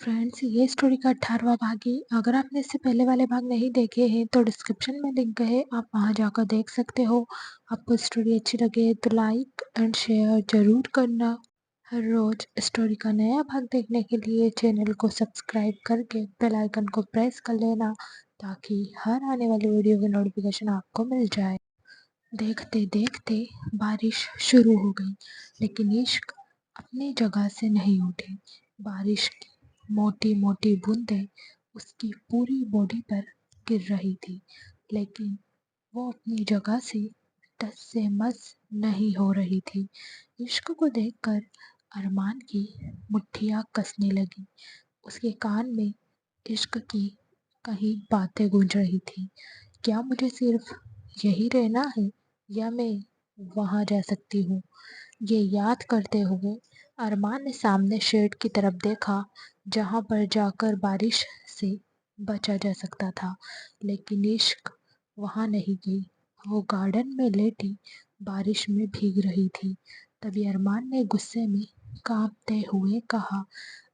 Friends, ये story का 18वां भाग है। अगर आपने इससे पहले वाले भाग नहीं देखे हैं तो डिस्क्रिप्शन में लिंक है, आप वहां जाकर देख सकते हो। आपको स्टोरी अच्छी लगे तो लाइक एंड शेयर जरूर करना। हर रोज स्टोरी का नया भाग देखने के लिए चैनल को सब्सक्राइब करके बेल आइकन को प्रेस कर लेना, ताकि हर आने वाली वीडियो की नोटिफिकेशन आपको मिल जाए। देखते देखते बारिश शुरू हो गई, लेकिन इश्क अपनी जगह से नहीं उठी। बारिश की मोटी मोटी बूंदें उसकी पूरी बॉडी पर गिर रही थी, लेकिन वो अपनी जगह से टस से मस नहीं हो रही थी। इश्क को देखकर अरमान की मुट्ठियां कसने लगी। उसके कान में इश्क की कहीं बातें गूंज रही थी। क्या मुझे सिर्फ यही रहना है, या मैं वहां जा सकती हूँ? ये याद करते हुए अरमान ने सामने शेड की तरफ देखा, जहां पर जाकर बारिश से बचा जा सकता था। लेकिन इश्क वहां नहीं गई। वो गार्डन में लेटी बारिश में भीग रही थी। तभी अरमान ने गुस्से में कांपते हुए कहा,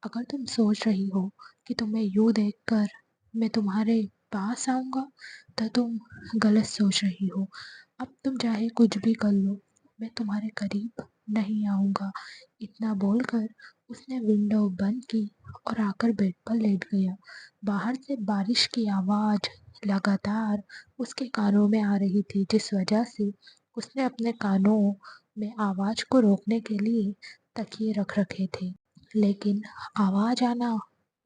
अगर तुम सोच रही हो कि तुम्हें यूं देखकर मैं तुम्हारे पास आऊंगा, तो तुम गलत सोच रही हो। अब तुम चाहे कुछ भी कर लो, मैं तुम्हारे करीब नहीं आऊंगा। इतना बोलकर उसने विंडो बंद की और आकर बेड पर लेट गया। बाहर से बारिश की आवाज लगातार उसके कानों में आ रही थी, जिस वजह से उसने अपने कानों में आवाज को रोकने के लिए तकिए रख रखे थे। लेकिन आवाज आना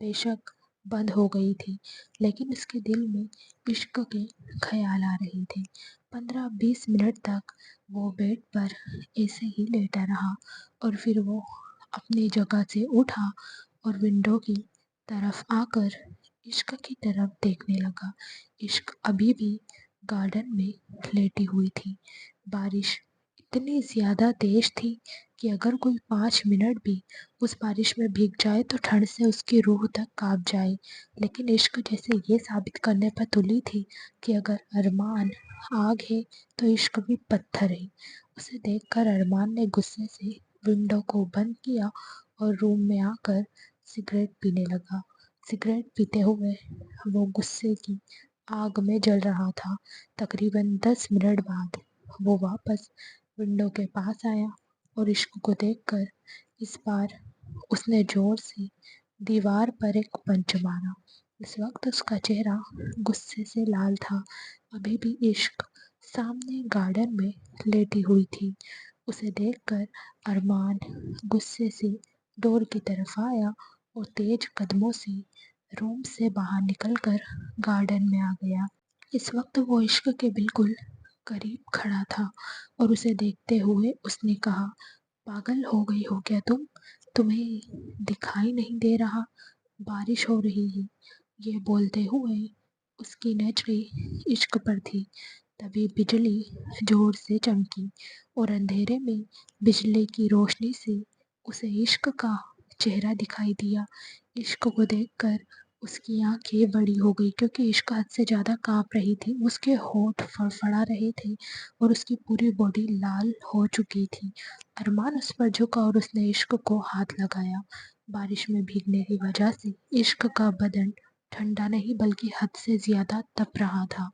बेशक बंद हो गई थी, लेकिन उसके दिल में इश्क के ख्याल आ रहे थे। 15-20 मिनट तक वो बेड पर ऐसे ही लेटा रहा, और फिर वो अपनी जगह से उठा और विंडो की तरफ आकर इश्क की तरफ देखने लगा। इश्क अभी भी गार्डन में लेटी हुई थी। बारिश इतनी ज़्यादा तेज थी कि अगर कोई 5 मिनट भी उस बारिश में भीग जाए तो ठंड से उसकी रूह तक कांप जाए। लेकिन इश्क जैसे ये साबित करने पर तुली थी कि अगर अरमान आग है तो इश्क भी पत्थर है। उसे देखकर अरमान ने गुस्से से विंडो को बंद किया और रूम में आकर सिगरेट पीने लगा। सिगरेट पीते हुए वो गुस्से की आग में जल रहा था। तकरीबन 10 मिनट बाद वो वापस विंडो के पास आया और इश्क को देखकर इस बार उसने जोर से दीवार पर एक पंच मारा। इस वक्त उसका चेहरा गुस्से से लाल था। अभी भी इश्क सामने गार्डन में लेटी हुई थी। उसे देखकर अरमान गुस्से से डोर की तरफ आया और तेज कदमों से रूम से बाहर निकलकर गार्डन में आ गया। इस वक्त वो इश्क के बिल्कुल करीब खड़ा था और उसे देखते हुए उसने कहा, पागल हो गई हो क्या तुम? तुम्हें दिखाई नहीं दे रहा बारिश हो रही है? ये बोलते हुए उसकी नजरें इश्क पर थी। तभी बिजली जोर से चमकी और अंधेरे में बिजली की रोशनी से उसे इश्क का चेहरा दिखाई दिया। इश्क को देखकर उसकी आंखें बड़ी हो गई, क्योंकि इश्क हद से ज़्यादा कांप रही थी। उसके होंठ फड़फड़ा रहे थे और उसकी पूरी बॉडी लाल हो चुकी थी। अरमान उस पर झुका और उसने इश्क को हाथ लगाया। बारिश में भीगने की वजह से इश्क का बदन ठंडा नहीं बल्कि हद से ज़्यादा तप रहा था।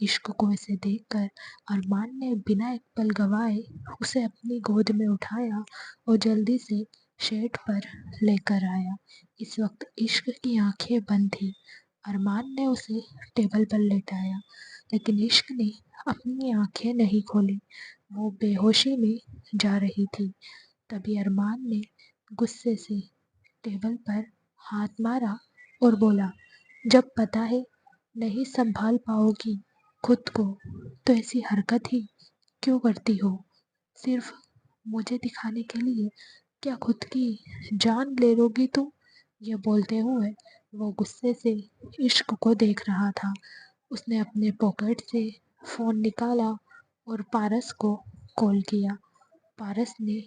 इश्क को इसे देखकर अरमान ने बिना एक पल गवाए उसे अपनी गोद में उठाया और जल्दी से शेड पर लेकर आया। इस वक्त इश्क की आंखें बंद थी। अरमान ने उसे टेबल पर लेटाया, लेकिन इश्क ने अपनी आंखें नहीं खोली। वो बेहोशी में जा रही थी। तभी अरमान ने गुस्से से टेबल पर हाथ मारा और बोला, जब पता है नहीं संभाल पाओगी खुद को, तो ऐसी हरकत ही क्यों करती हो? सिर्फ मुझे दिखाने के लिए क्या खुद की जान ले लोगी तुम? ये बोलते हुए वो गुस्से से इश्क को देख रहा था। उसने अपने पॉकेट से फ़ोन निकाला और पारस को कॉल किया। पारस ने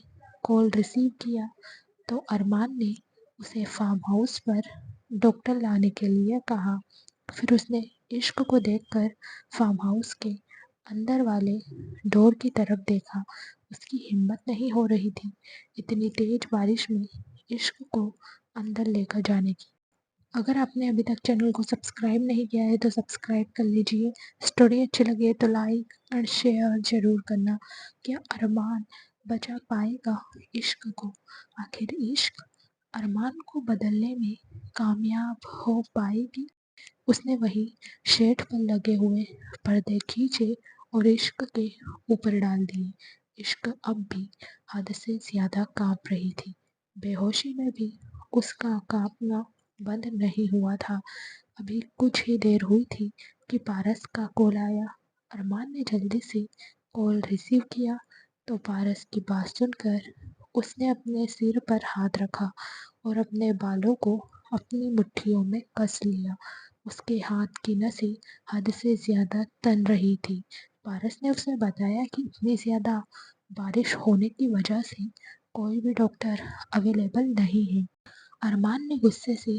कॉल रिसीव किया तो अरमान ने उसे फार्म हाउस पर डॉक्टर लाने के लिए कहा। फिर उसने इश्क को देखकर फार्म हाउस के अंदर वाले डोर की तरफ देखा। उसकी हिम्मत नहीं हो रही थी इतनी तेज बारिश में इश्क को अंदर लेकर जाने की। اگر آپ نے ابھی تک چینل کو سبسکرائب نہیں کیا ہے تو سبسکرائب کر لیجئے، اسٹوری اچھی لگے تو لائک اور شیئر ضرور کرنا۔ کیا ارمان بچا پائے گا عشق کو؟ آخر عشق ارمان کو بدلنے میں کامیاب ہو پائے گی؟ اس نے وہی شیڈ پر لگے ہوئے پردے کھینچے اور عشق کے اوپر ڈال دیے۔ عشق اب بھی حد سے زیادہ کانپ رہی تھی، بے ہوشی میں بھی اس کا کانپنا بند نہیں ہوا تھا۔ ابھی کچھ ہی دیر ہوئی تھی کہ پارس کا کال آیا۔ ارمان نے جلدی سے کال ریسیو کیا تو پارس کی بات سن کر اس نے اپنے سر پر ہاتھ رکھا اور اپنے بالوں کو اپنی مٹھیوں میں کس لیا۔ اس کے ہاتھ کی نسیں حد سے زیادہ تن رہی تھی۔ پارس نے اسے بتایا کہ اتنی زیادہ بارش ہونے کی وجہ سے کوئی بھی ڈاکٹر اویلیبل نہیں ہے۔ ارمان نے غصے سے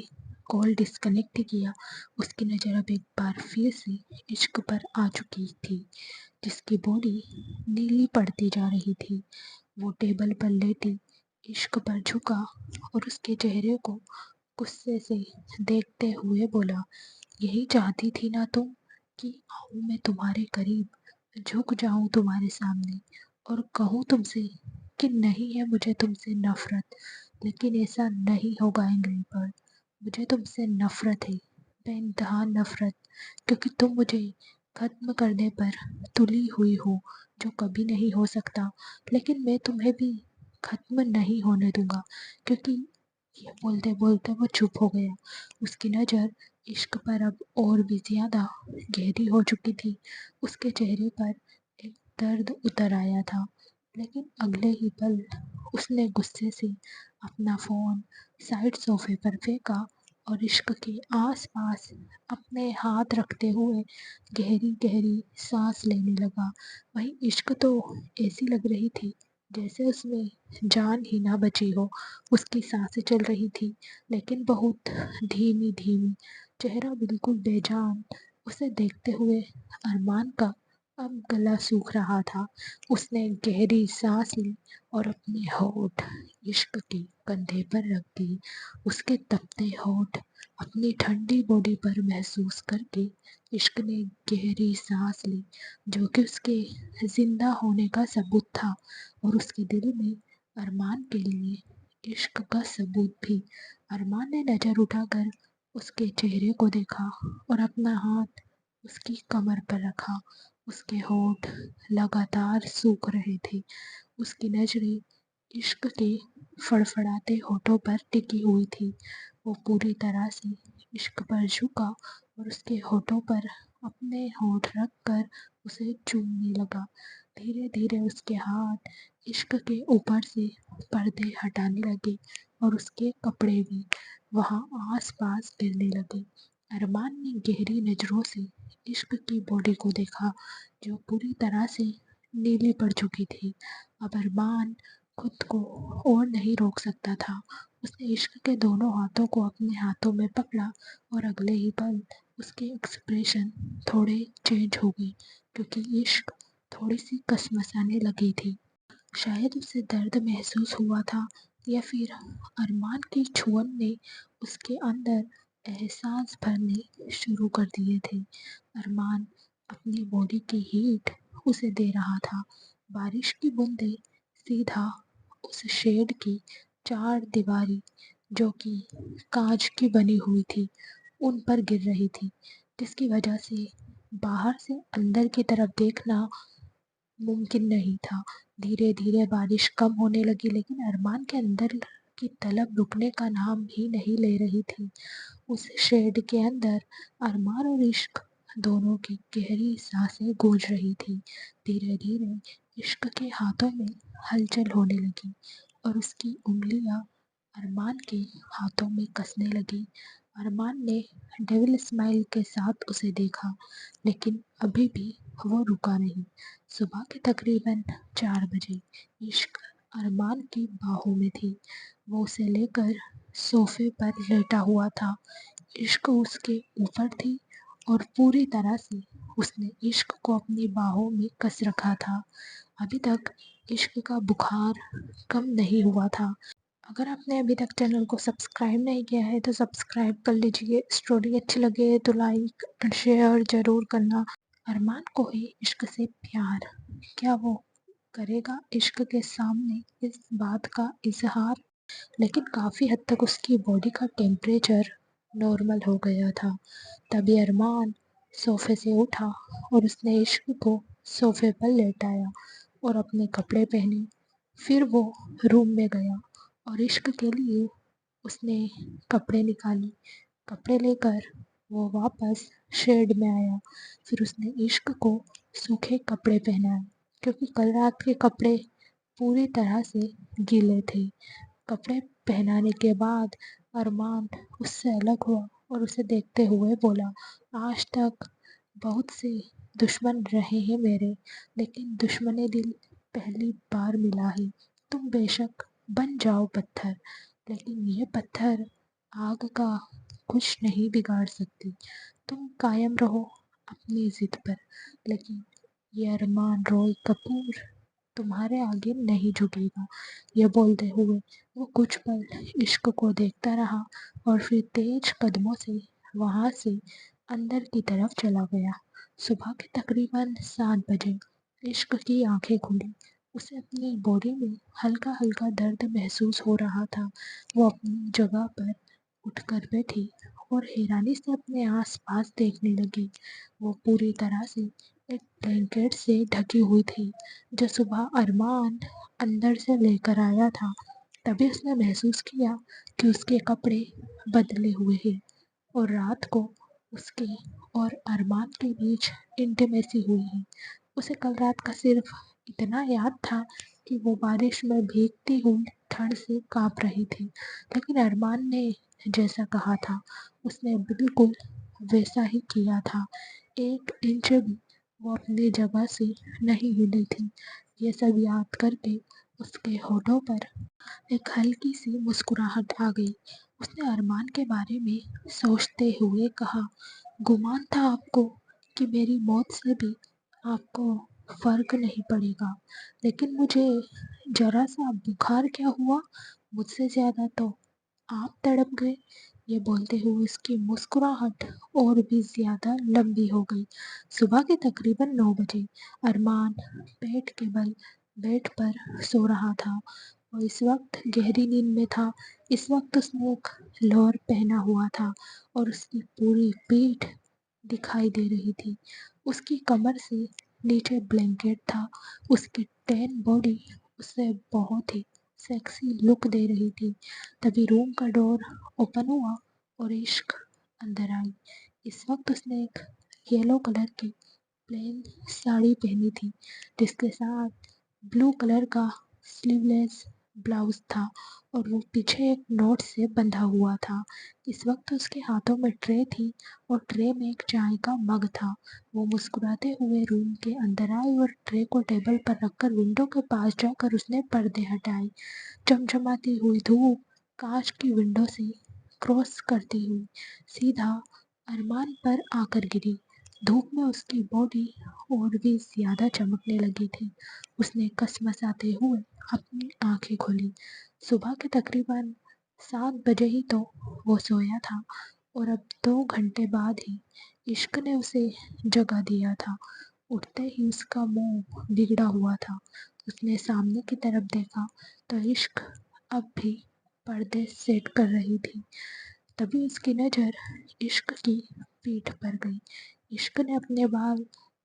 کال ڈسکنیکٹ کیا۔ اس کی نظر اب ایک بار پھر سے عشق پر آ چکی تھی، جس کی باڈی نیلی پڑتی جا رہی تھی۔ وہ ٹیبل پر لیٹی عشق پر جھکا اور اس کے چہرے کو غصے سے دیکھتے ہوئے بولا، یہی چاہتی تھی نا تم کہ آؤں میں تمہارے قریب، جھک جاؤں تمہارے سامنے اور کہوں تم سے کہ نہیں ہے مجھے تم سے نفرت، لیکن ایسا نہیں ہوگا انگلی پر۔ مجھے تم سے نفرت ہے، بے انتہا نفرت، کیونکہ تم مجھے ختم کرنے پر تلی ہوئی ہو، جو کبھی نہیں ہو سکتا، لیکن میں تمہیں بھی ختم نہیں ہونے دوں گا، کیونکہ یہ بولتے بولتے وہ چپ ہو گیا۔ اس کی نظر عشق پر اب اور بھی زیادہ گہری ہو چکی تھی۔ اس کے چہرے پر ایک درد اتر آیا تھا، لیکن اگلے ہی پل اس نے غصے سے اپنا فون سائڈ صوفے پر پھینکا اور عشق کے آس پاس اپنے ہاتھ رکھتے ہوئے گہری گہری سانس لینے لگا۔ وہیں عشق تو ایسی لگ رہی تھی جیسے اس میں جان ہی نہ بچی ہو۔ اس کی سانسیں چل رہی تھی، لیکن بہت دھیمی دھیمی، چہرہ بالکل بے جان۔ اسے دیکھتے ہوئے ارمان کا اب گلا سوکھ رہا تھا۔ اس نے گہری سانس لی اور اپنے ہونٹ عشق کے کندھے پر رکھ دی۔ اس کے تپتے ہونٹ اپنی ٹھنڈی باڈی پر محسوس کر کے عشق نے گہری سانس لی، جو کہ اس کے زندہ ہونے کا ثبوت تھا، اور اس کے دل میں ارمان کے لیے عشق کا ثبوت بھی۔ ارمان نے نظر اٹھا کر اس کے چہرے کو دیکھا اور اپنا ہاتھ اس کی کمر پر رکھا۔ اس کے ہونٹ لگاتار سوکھ رہے تھے۔ اس کی نظریں عشق کے فڑفڑاتے ہونٹوں پر ٹکی ہوئی تھی۔ وہ پوری طرح سے عشق پر جھکا اور اس کے ہونٹوں پر اپنے ہونٹ رکھ کر اسے چومنے لگا۔ دھیرے دھیرے اس کے ہاتھ عشق کے اوپر سے پردے ہٹانے لگے اور اس کے کپڑے بھی وہاں آس پاس گرنے لگے۔ ارمان نے گہری نظروں سے عشق کی باڈی کو دیکھا، جو پوری طرح سے نیلی پڑ چکی تھی۔ اب ارمان خود کو اور نہیں روک سکتا تھا۔ اس نے عشق کے دونوں ہاتھوں کو اپنے ہاتھوں میں پکڑا اور اگلے ہی پل اس کے ایکسپریشن تھوڑے چینج ہو گئے، کیونکہ عشق تھوڑی سی کسمسانے لگی تھی۔ شاید اسے درد محسوس ہوا تھا، یا پھر ارمان کی چھونے نے اس کے اندر احساس بھرنے شروع کر دیے تھے۔ ارمان اپنی باڈی کی ہیٹ اسے دے رہا تھا۔ بارش کی بوندیں سیدھا اس شیڈ کی چار دیواری، جو کہ کانچ کی بنی ہوئی تھی، ان پر گر رہی تھی، جس کی وجہ سے باہر سے اندر کی طرف دیکھنا ممکن نہیں تھا۔ دھیرے دھیرے بارش کم ہونے لگی، لیکن ارمان کے اندر کی طلب رکنے کا نام ہی نہیں لے رہی تھی۔ اس شیڈ کے اندر ارمان اور عشق دونوں کی گہری سانسیں گونج رہی تھی۔ دھیرے دھیرے عشق کے ہاتھوں میں ہلچل ہونے لگی اور اس کی انگلیاں ارمان کے ہاتھوں میں کسنے لگی۔ ارمان نے ڈیول اسمائل کے ساتھ اسے دیکھا، لیکن ابھی بھی وہ رکا نہیں۔ صبح کے تقریباً 4 بجے عشق ارمان کی باہوں میں تھی۔ وہ اسے لے کر صوفے پر لیٹا ہوا تھا۔ عشق اس کے اوپر تھی اور پوری طرح سے اس نے عشق کو اپنی باہوں میں کس رکھا تھا۔ ابھی تک عشق کا بخار کم نہیں ہوا تھا، अगर आपने अभी तक चैनल को सब्सक्राइब नहीं किया है तो सब्सक्राइब कर लीजिए। स्टोरी अच्छी लगे तो लाइक और शेयर ज़रूर करना। अरमान को है इश्क से प्यार, क्या वो करेगा इश्क के सामने इस बात का इजहार? लेकिन काफ़ी हद तक उसकी बॉडी का टेम्परेचर नॉर्मल हो गया था। तभी अरमान सोफे से उठा और उसने इश्क को सोफे पर लेटाया और अपने कपड़े पहने। फिर वो रूम में गया और इश्क के लिए उसने कपड़े निकाले। कपड़े लेकर वो वापस शेड में आया। फिर उसने इश्क को सूखे कपड़े पहनाए क्योंकि कल रात के कपड़े पूरी तरह से गीले थे। कपड़े पहनाने के बाद अरमान उससे अलग हुआ और उसे देखते हुए बोला, आज तक बहुत से दुश्मन रहे हैं मेरे, लेकिन दुश्मने दिल पहली बार मिला है। तुम बेशक बन जाओ पत्थर, लेकिन ये पत्थर आग का कुछ नहीं बिगाड़ सकती। तुम कायम रहो अपनी जिद पर, लेकिन ये अरमान रॉय कपूर तुम्हारे आगे नहीं झुकेगा। ये बोलते हुए वो कुछ पल इश्क को देखता रहा और फिर तेज कदमों से वहां से अंदर की तरफ चला गया। सुबह के तकरीबन 7 बजे इश्क की आंखें खुली। उसे अपनी बॉडी में हल्का हल्का दर्द महसूस हो रहा था। वो अपनी जगह पर उठकर बैठी और हैरानी से अपने आसपास देखने लगी। वो पूरी तरह से एक ब्लैंकेट से ढकी हुई थी जो सुबह अरमान अंदर से लेकर आया था। तभी उसने महसूस किया कि उसके कपड़े बदले हुए हैं और रात को उसके और अरमान के बीच इंटीमेसी हुई है। उसे कल रात का सिर्फ इतना याद था कि वो बारिश में भीगती हुई ठंड से कांप रही थी, लेकिन अरमान ने जैसा कहा था उसने बिल्कुल वैसा ही किया था। एक इंच भी वो अपनी जगह से नहीं हिली थी। ये सब याद करके उसके होठों पर एक हल्की सी मुस्कुराहट आ गई। उसने अरमान के बारे में सोचते हुए कहा, गुमान था आपको कि मेरी मौत से भी आपको फर्क नहीं पड़ेगा, लेकिन मुझे जरा सा बुखार क्या हुआ, मुझसे ज्यादा तो आप तड़प गए। ये बोलते हुए उसकी मुस्कुराहट और भी ज्यादा लंबी हो गई। सुबह के तकरीबन 9 बजे अरमान पेट के बल बेड पर सो रहा था और इस वक्त गहरी नींद में था। इस वक्त उसने एक लोअर पहना हुआ था और उसकी पूरी पीठ दिखाई दे रही थी। उसकी कमर से नीचे ब्लैंकेट था। उसकी टैन बॉडी उसे बहुत ही सेक्सी लुक दे रही थी। तभी रूम का डोर ओपन हुआ और इश्क अंदर आई। इस वक्त उसने एक येलो कलर की प्लेन साड़ी पहनी थी जिसके साथ ब्लू कलर का स्लीवलेस ब्लाउज था और वो पीछे एक नोट से बंधा हुआ था। इस वक्त उसके हाथों में ट्रे थी और ट्रे में एक चाय का मग था। वो मुस्कुराते हुए रूम के अंदर आई और ट्रे को टेबल पर रखकर विंडो के पास जाकर उसने पर्दे हटाए। चमचमाती हुई धूप कांच की विंडो से क्रॉस करती हुई सीधा अरमान पर आकर गिरी। धूप में उसकी बॉडी और भी ज्यादा चमकने लगी थी। उसने कसमसाते हुए अपनी आंखें खोली। सुबह के तकरीबन 7 बजे ही तो वो सोया था और अब 2 घंटे बाद ही इश्क ने उसे जगा दिया था। उठते ही उसका मुंह बिगड़ा हुआ था। उसने सामने की तरफ देखा तो इश्क अब भी पर्दे सेट कर रही थी। तभी उसकी नज़र इश्क की पीठ पर गई। इश्क ने अपने बाल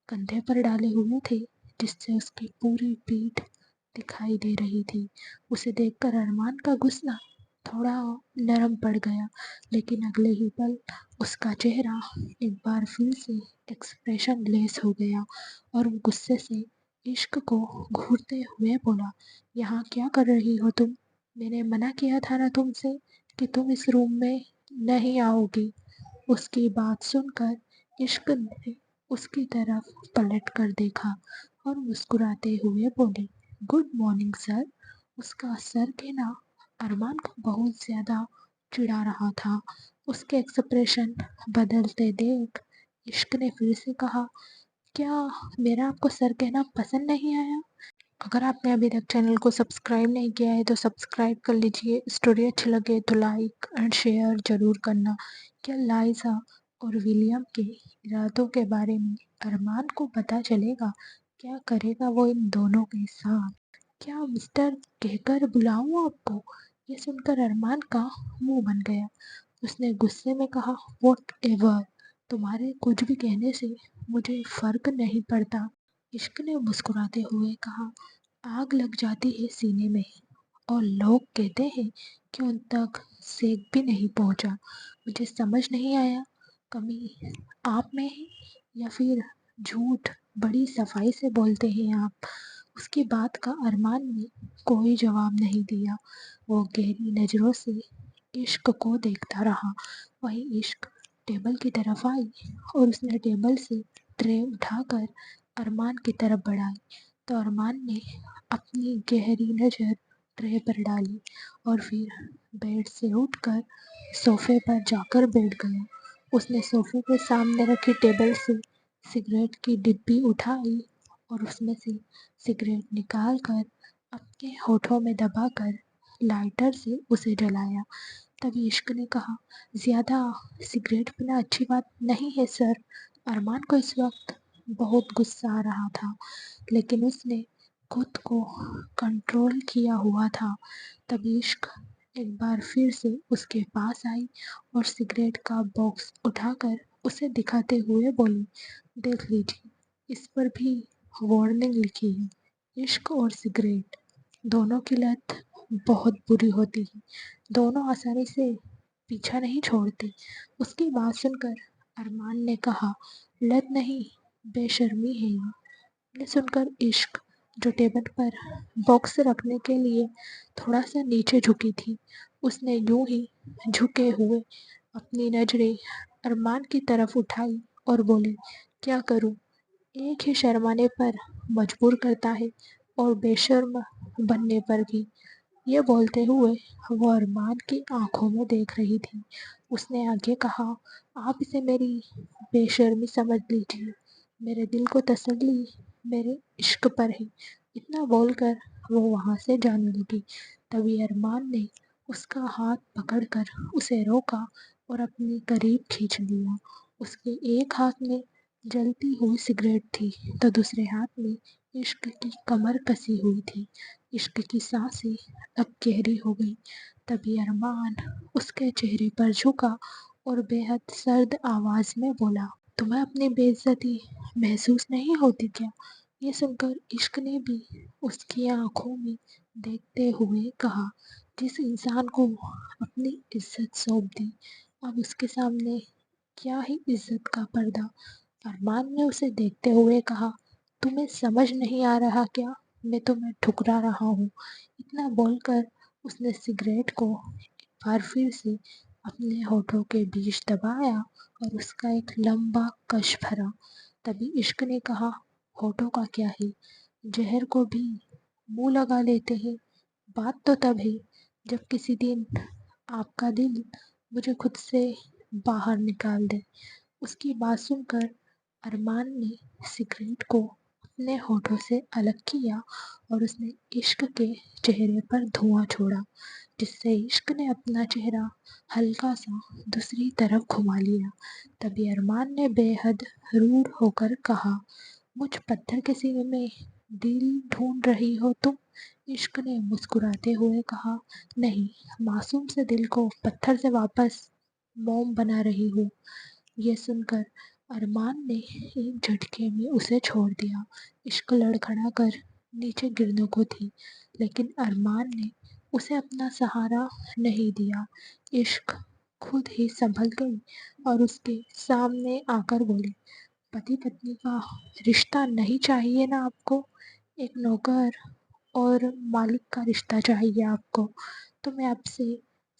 कंधे पर डाले हुए थे जिससे उसकी पूरी पीठ दिखाई दे रही थी। उसे देखकर अरमान का गुस्सा थोड़ा नरम पड़ गया, लेकिन अगले ही पल उसका चेहरा एक बार फिर से एक्सप्रेशन लेस हो गया और वो गुस्से से इश्क को घूरते हुए बोला, यहाँ क्या कर रही हो तुम? मैंने मना किया था ना तुमसे कि तुम इस रूम में नहीं आओगी। उसकी बात सुनकर इश्क ने उसकी तरफ पलट कर देखा और मुस्कुराते हुए बोली, गुड मॉर्निंग सर। उसका सर कहना अरमान को बहुत ज्यादा चिढ़ा रहा था। उसके एक्सप्रेशन बदलते देख इश्क ने फिर से कहा, क्या मेरा आपको सर कहना पसंद नहीं आया? अगर आपने अभी तक चैनल को सब्सक्राइब नहीं किया है तो सब्सक्राइब कर लीजिए। स्टोरी अच्छी लगे तो लाइक एंड शेयर ज़रूर करना। क्या लाइजा और विलियम के इरादों के बारे में अरमान को पता चलेगा? क्या करेगा वो इन दोनों के साथ? क्या मिस्टर कहकर बुलाऊं आपको? ये सुनकर अरमान का मुंह बन गया। उसने गुस्से में कहा, वॉट एवर, तुम्हारे कुछ भी कहने से मुझे फर्क नहीं पड़ता। इश्क ने मुस्कुराते हुए कहा, आग लग जाती है सीने में और लोग कहते हैं कि उन तक सेक भी नहीं पहुंचा। मुझे समझ नहीं आया, कमी आप में है या फिर झूठ बड़ी सफाई से बोलते हैं आप? उसकी बात का अरमान ने कोई जवाब नहीं दिया। वो गहरी नज़रों से इश्क को देखता रहा। वहीं इश्क टेबल की तरफ आई और उसने टेबल से ट्रे उठाकर अरमान की तरफ बढ़ाई तो अरमान ने अपनी गहरी नज़र ट्रे पर डाली और फिर बेड से उठकर सोफे पर जाकर बैठ गया। उसने सोफे के सामने रखी टेबल से सिगरेट की डिब्बी उठाई और उसमें से सिगरेट निकालकर अपने होठों में दबाकर लाइटर से उसे जलाया। तभी इश्क ने कहा, ज़्यादा सिगरेट पीना अच्छी बात नहीं है सर। अरमान को इस वक्त बहुत गुस्सा आ रहा था, लेकिन उसने खुद को कंट्रोल किया हुआ था। तभी इश्क एक बार फिर से उसके पास आई और सिगरेट का बॉक्स उठाकर उसे दिखाते हुए बोली, देख लीजिए, इस पर भी वार्निंग लिखी है। इश्क और सिगरेट दोनों की लत बहुत बुरी होती है। दोनों आसानी से पीछा नहीं छोड़ते। उसकी बात सुनकर अरमान ने कहा, लत नहीं, बेशर्मी है ये सुनकर इश्क, जो टेबल पर बॉक्स रखने के लिए थोड़ा सा नीचे झुकी थी, उसने यूं ही झुके हुए अपनी नजरें अरमान की तरफ उठाई और बोली, क्या करूं, एक ही शर्माने पर मजबूर करता है और बेशर्म बनने पर भी। ये बोलते हुए वो अरमान की आंखों में देख रही थी। उसने आगे कहा, आप इसे मेरी बेशर्मी समझ लीजिए। मेरे दिल को तसल्ली मेरे इश्क पर है। इतना बोलकर वो वहां से जाने लगी। तभी अरमान ने उसका हाथ पकड़कर उसे रोका और अपने करीब खींच लिया। उसके एक हाथ में जलती हुई सिगरेट थी तो दूसरे हाथ में इश्क की कमर कसी हुई थी। इश्क की सांसें अब गहरी हो गई। तभी अरमान उसके चेहरे पर झुका और बेहद सर्द आवाज में बोला, तुम्हें अपनी बेइज्जती महसूस नहीं होती क्या? ये सुनकर इश्क ने भी उसकी आंखों में देखते हुए कहा, जिस इंसान को अपनी इज्जत सौंप दी, अब उसके सामने क्या ही इज्जत का पर्दा। अरमान ने उसे देखते हुए कहा, तुम्हें समझ नहीं आ रहा क्या? मैं तुम्हें ठुकरा रहा हूँ। इतना बोलकर उसने सिगरेट को एक बार फिर से अपने होठों के बीच दबाया और उसका एक लंबा कश भरा। तभी इश्क ने कहा, होठों का क्या है, जहर को भी मुंह लगा लेते हैं। बात तो तब है जब किसी दिन आपका दिल मुझे खुद से बाहर निकाल दे। उसकी बात सुनकर अरमान ने सिगरेट को अपने होठों से अलग किया और उसने इश्क के चेहरे पर धुआं छोड़ा, जिससे इश्क ने अपना चेहरा हल्का सा दूसरी तरफ घुमा लिया। तभी अरमान ने बेहद रूड होकर कहा, मुझ पत्थर के सीने में दिल ढूंढ रही हो तुम? इश्क ने मुस्कुराते हुए कहा, नहीं, मासूम से दिल को पत्थर से वापस मोम बना रही हूँ। यह सुनकर अरमान ने एक झटके में उसे छोड़ दिया। इश्क लड़खड़ा कर नीचे गिरने को थी, लेकिन अरमान ने उसे अपना सहारा नहीं दिया। इश्क खुद ही संभल गई और उसके सामने आकर बोली, पति पत्नी का रिश्ता नहीं चाहिए ना आपको? एक नौकर और मालिक का रिश्ता चाहिए आपको? तो मैं आपसे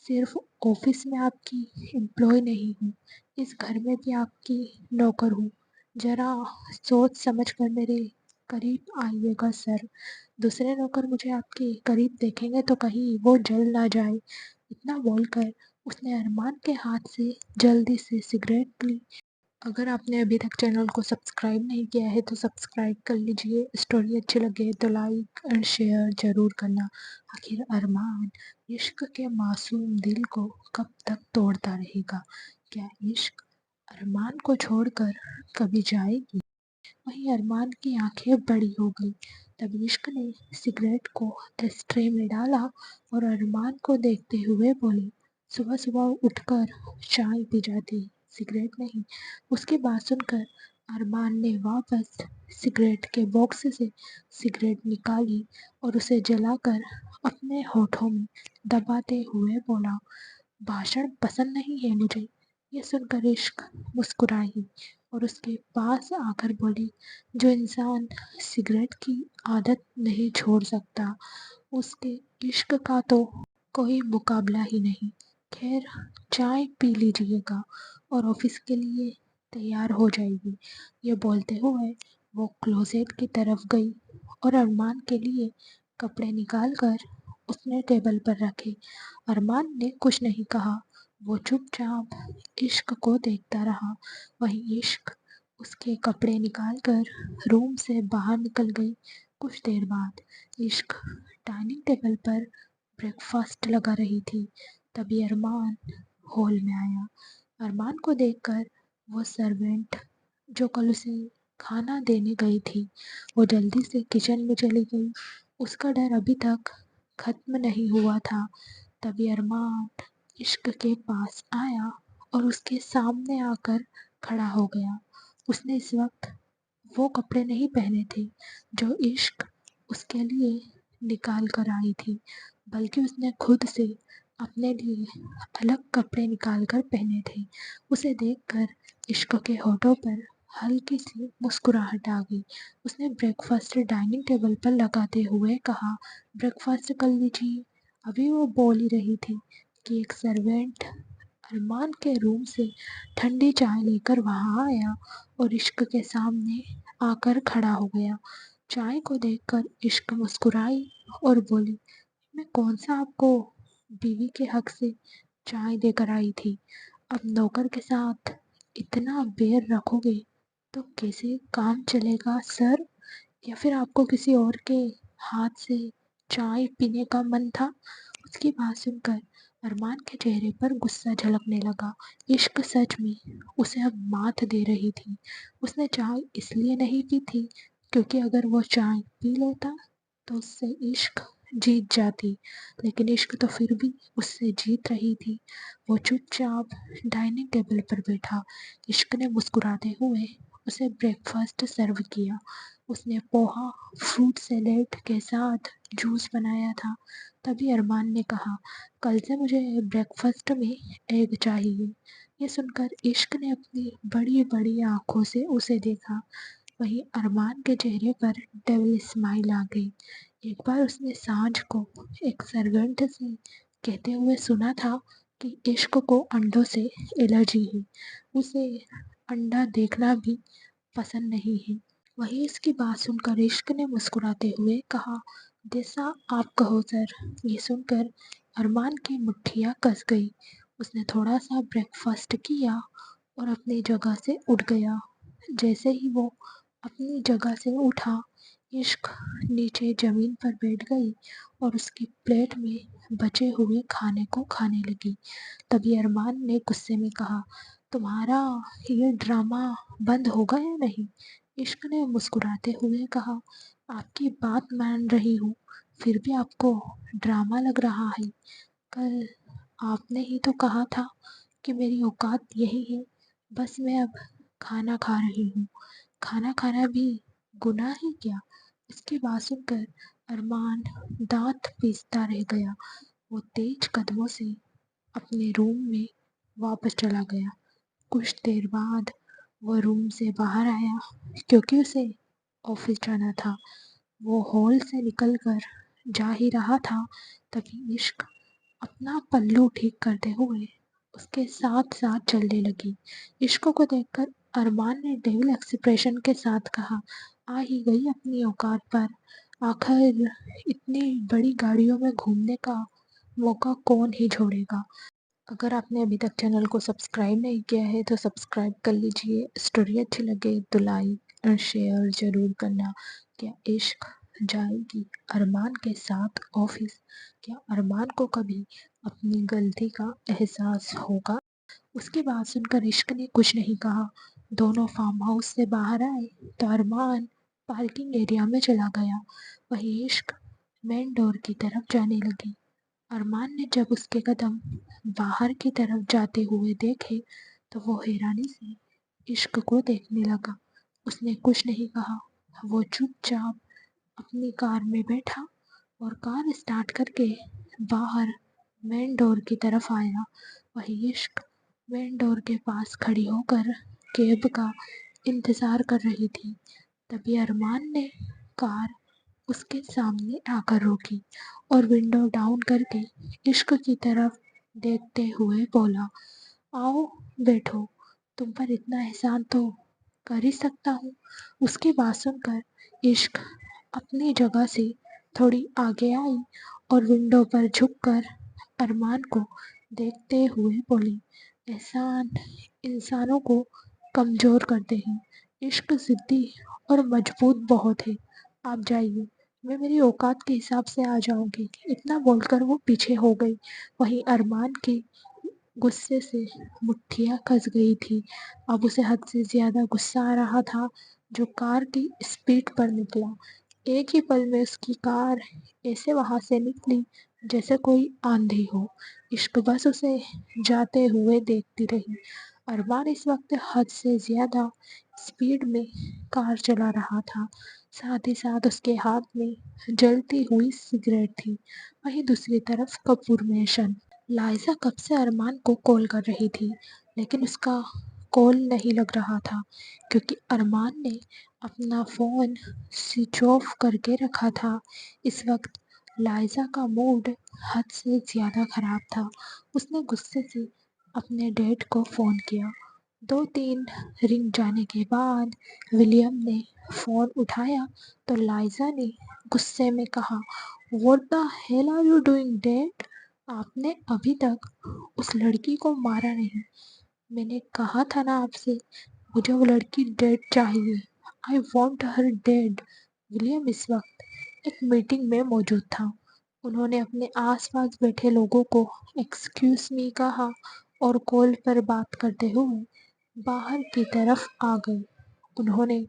सिर्फ ऑफिस में आपकी एम्प्लॉय नहीं हूँ, इस घर में भी आपकी नौकर हूँ। जरा सोच समझ कर मेरे करीब आइएगा सर। दूसरे नौकर मुझे आपके करीब देखेंगे तो कहीं वो जल ना जाए। इतना बोलकर उसने अरमान के हाथ से जल्दी से सिगरेट ली अगर आपने अभी तक चैनल को सब्सक्राइब नहीं किया है तो सब्सक्राइब कर लीजिए। स्टोरी अच्छी लगे तो लाइक एंड शेयर ज़रूर करना। आखिर अरमान इश्क के मासूम दिल को कब तक तोड़ता रहेगा? क्या इश्क अरमान को छोड़कर कभी जाएगी? वहीं अरमान की आंखें बड़ी हो गई। तब इश्क ने सिगरेट को ट्रे में डाला और अरमान को देखते हुए बोली, सुबह सुबह उठकर चाय पी जाती, सिगरेट नहीं। उसकी बात सुनकर अरमान ने वापस सिगरेट के बॉक्स से सिगरेट निकाली और उसे जलाकर अपने होठों में दबाते हुए बोला, भाषण पसंद नहीं है मुझे। ये सुनकर इश्क मुस्कुराई और उसके पास आकर बोली, जो इंसान सिगरेट की आदत नहीं छोड़ सकता उसके इश्क का तो कोई मुकाबला ही नहीं। खैर, चाय पी लीजिएगा और ऑफिस के लिए तैयार हो जाएगी। ये बोलते हुए वो क्लोजेट की तरफ गई और अरमान के लिए कपड़े निकाल कर उसने टेबल पर रखे। अरमान ने कुछ नहीं कहा, वो चुपचाप इश्क को देखता रहा। वहीं इश्क उसके कपड़े निकालकर रूम से बाहर निकल गई। कुछ देर बाद इश्क डाइनिंग टेबल पर ब्रेकफास्ट लगा रही थी। तभी अरमान हॉल में आया। अरमान को देखकर वो सर्वेंट जो कल उसे खाना देने गई थी, वो जल्दी से किचन में चली गई। उसका डर अभी तक खत्म नहीं हुआ था। तभी अरमान इश्क के पास आया और उसके सामने आकर खड़ा हो गया। उसने इस वक्त वो कपड़े नहीं पहने थे जो इश्क उसके लिए निकाल कर आई थी, बल्कि उसने खुद से अपने लिए अलग कपड़े निकाल कर पहने थे। उसे देखकर इश्क के होठों पर हल्की सी मुस्कुराहट आ गई। उसने ब्रेकफास्ट डाइनिंग टेबल पर लगाते हुए कहा, ब्रेकफास्ट कर लीजिए। अभी वो बोल ही रही थी कि एक सर्वेंट अरमान के रूम से ठंडी चाय लेकर वहां आया और इश्क के सामने आकर खड़ा हो गया। चाय को देखकर इश्क मुस्कुराई और बोली, मैं कौन सा आपको बीवी के हक से चाय देकर आई थी? अब नौकर के साथ इतना बेर रखोगे तो कैसे काम चलेगा सर? या फिर आपको किसी और के हाथ से चाय पीने का मन था? उसकी बात सुनकर अरमान के चेहरे पर गुस्सा झलकने लगा। इश्क सच में उसे अब मात दे रही थी। उसने चाय इसलिए नहीं पी थी क्योंकि अगर वो चाय पी लेता तो उससे इश्क जीत जाती, लेकिन इश्क तो फिर भी उससे जीत रही थी। वो चुपचाप डाइनिंग टेबल पर बैठा। इश्क ने मुस्कुराते हुए उसे ब्रेकफास्ट सर्व किया। उसने पोहा फ्रूट सैलेड के साथ जूस बनाया था। तभी अरमान ने कहा, कल से मुझे ब्रेकफास्ट में एग चाहिए। ये सुनकर इश्क ने अपनी बड़ी बड़ी आंखों से उसे देखा। वहीं अरमान के चेहरे पर डेविल स्माइल आ गई। एक बार उसने सांझ को एक सर्वेंट से कहते हुए सुना था कि इश्क को अंडों से एलर्जी है, उसे अंडा देखना भी पसंद नहीं है। वहीं इसकी बात सुनकर इश्क ने मुस्कुराते हुए कहा, जैसा आप कहो सर। ये सुनकर अरमान की मुट्ठियाँ कस गई। उसने थोड़ा सा ब्रेकफास्ट किया और अपनी जगह से उठ गया। जैसे ही वो अपनी जगह से उठा, इश्क नीचे जमीन पर बैठ गई और उसकी प्लेट में बचे हुए खाने को खाने लगी। तभी अरमान ने गुस्से में कहा, तुम्हारा ये ड्रामा बंद होगा या नहीं? इश्क ने मुस्कुराते हुए कहा, आपकी बात मान रही हूँ, फिर भी आपको ड्रामा लग रहा है। कल आपने ही तो कहा था कि मेरी औकात यही है, बस मैं अब खाना खा रही हूँ। खाना खाना भी गुनाह है क्या? इसकी बात सुनकर अरमान दांत पीसता रह गया। वो तेज कदमों से अपने रूम में वापस चला गया। कुछ देर बाद वो रूम से बाहर आया क्योंकि उसे ऑफिस जाना था। वो हॉल से निकलकर जा ही रहा था, तभी इश्क अपना पल्लू ठीक करते हुए उसके साथ साथ चलने लगी। इश्क को देखकर अरमान ने डेविल एक्सप्रेशन के साथ कहा, आ ही गई अपनी औकात पर। आखिर इतनी बड़ी गाड़ियों में घूमने का मौका कौन ही छोड़ेगा? अगर आपने अभी तक चैनल को सब्सक्राइब नहीं किया है तो सब्सक्राइब कर लीजिए। स्टोरी अच्छी लगे तो लाइक और शेयर ज़रूर करना। क्या इश्क जाएगी अरमान के साथ ऑफिस? क्या अरमान को कभी अपनी गलती का एहसास होगा? उसकी बात सुनकर इश्क ने कुछ नहीं कहा। दोनों फार्म हाउस से बाहर आए तो अरमान पार्किंग एरिया में चला गया। वहीं इश्क मेन डोर की तरफ जाने लगी। अरमान ने जब उसके कदम बाहर की तरफ जाते हुए देखे तो वो हैरानी से इश्क को देखने लगा। उसने कुछ नहीं कहा। वो चुपचाप अपनी कार में बैठा और कार स्टार्ट करके बाहर मेन डोर की तरफ आया। वही इश्क मेन डोर के पास खड़ी होकर कैब का इंतज़ार कर रही थी। तभी अरमान ने कार उसके सामने आकर रोकी और विंडो डाउन करके इश्क की तरफ देखते हुए बोला, आओ बैठो, तुम पर इतना एहसान तो कर ही सकता हूँ। उसकी बात सुनकर इश्क अपनी जगह से थोड़ी आगे आई और विंडो पर झुककर अरमान को देखते हुए बोली, एहसान इंसानों को कमज़ोर करते हैं। इश्क ज़िद्दी और मजबूत बहुत है। आप जाइए, मैं मेरी औकात के हिसाब से आ जाऊंगी। इतना बोलकर वो पीछे हो गई। वहीं अरमान की गुस्से से मुट्ठियाँ कस गई थी। अब उसे हद से ज़्यादा गुस्सा आ रहा था जो कार की स्पीड पर निकला। एक ही पल में उसकी कार ऐसे वहां से निकली जैसे कोई आंधी हो। इश्क बस उसे जाते हुए देखती रही। अरमान इस वक्त हद से ज़्यादा स्पीड में कार चला रहा था। साथ ही साथ उसके हाथ में जलती हुई सिगरेट थी। वहीं दूसरी तरफ कपूर मेंशन लाइजा कब से अरमान को कॉल कर रही थी, लेकिन उसका कॉल नहीं लग रहा था क्योंकि अरमान ने अपना फ़ोन स्विच ऑफ करके रखा था। इस वक्त लाइजा का मूड हद से ज़्यादा ख़राब था। उसने गुस्से से अपने डैड को फ़ोन किया। 2-3 रिंग जाने के बाद विलियम ने फ़ोन उठाया तो लाइजा ने गुस्से में कहा, what the hell are you doing dad? आपने अभी तक उस लड़की को मारा नहीं। मैंने कहा था ना आपसे, मुझे वो लड़की डेड चाहिए। I want her dead. William इस वक्त एक मीटिंग में मौजूद था। उन्होंने अपने आसपास बैठे लोगों को एक्सक्यूज मी कहा और कॉल पर बात करते हुए बाहर की तरफ आ गए। उन्होंने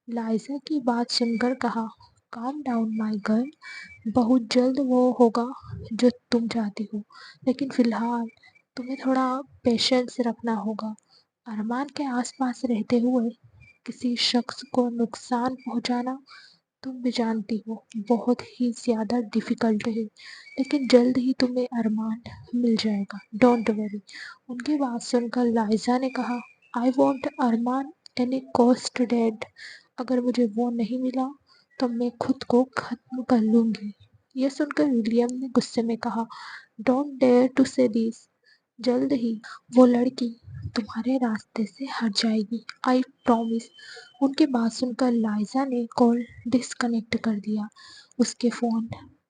लाइजा की बात सुनकर कहा, काम डाउन माई गर्ल, बहुत जल्द वो होगा जो तुम चाहती हो, लेकिन फिलहाल तुम्हें थोड़ा पेशेंस रखना होगा। अरमान के आसपास रहते हुए किसी शख्स को नुकसान पहुंचाना तुम भी जानती हो बहुत ही ज़्यादा डिफ़िकल्ट है, लेकिन जल्द ही तुम्हें अरमान मिल जाएगा, डोंट वरी। उनकी बात सुनकर लाइजा ने कहा, I want Arman any cost dead. अगर मुझे वो नहीं मिला तो मैं खुद को ख़त्म कर लूँगी। यह सुनकर विलियम ने गुस्से में कहा, डोंट डेयर टू से दिस। जल्द ही वो लड़की तुम्हारे रास्ते से हट जाएगी, आई प्रॉमिस। उनकी बात सुनकर लाइजा ने कॉल डिस्कनेक्ट कर दिया। उसके फ़ोन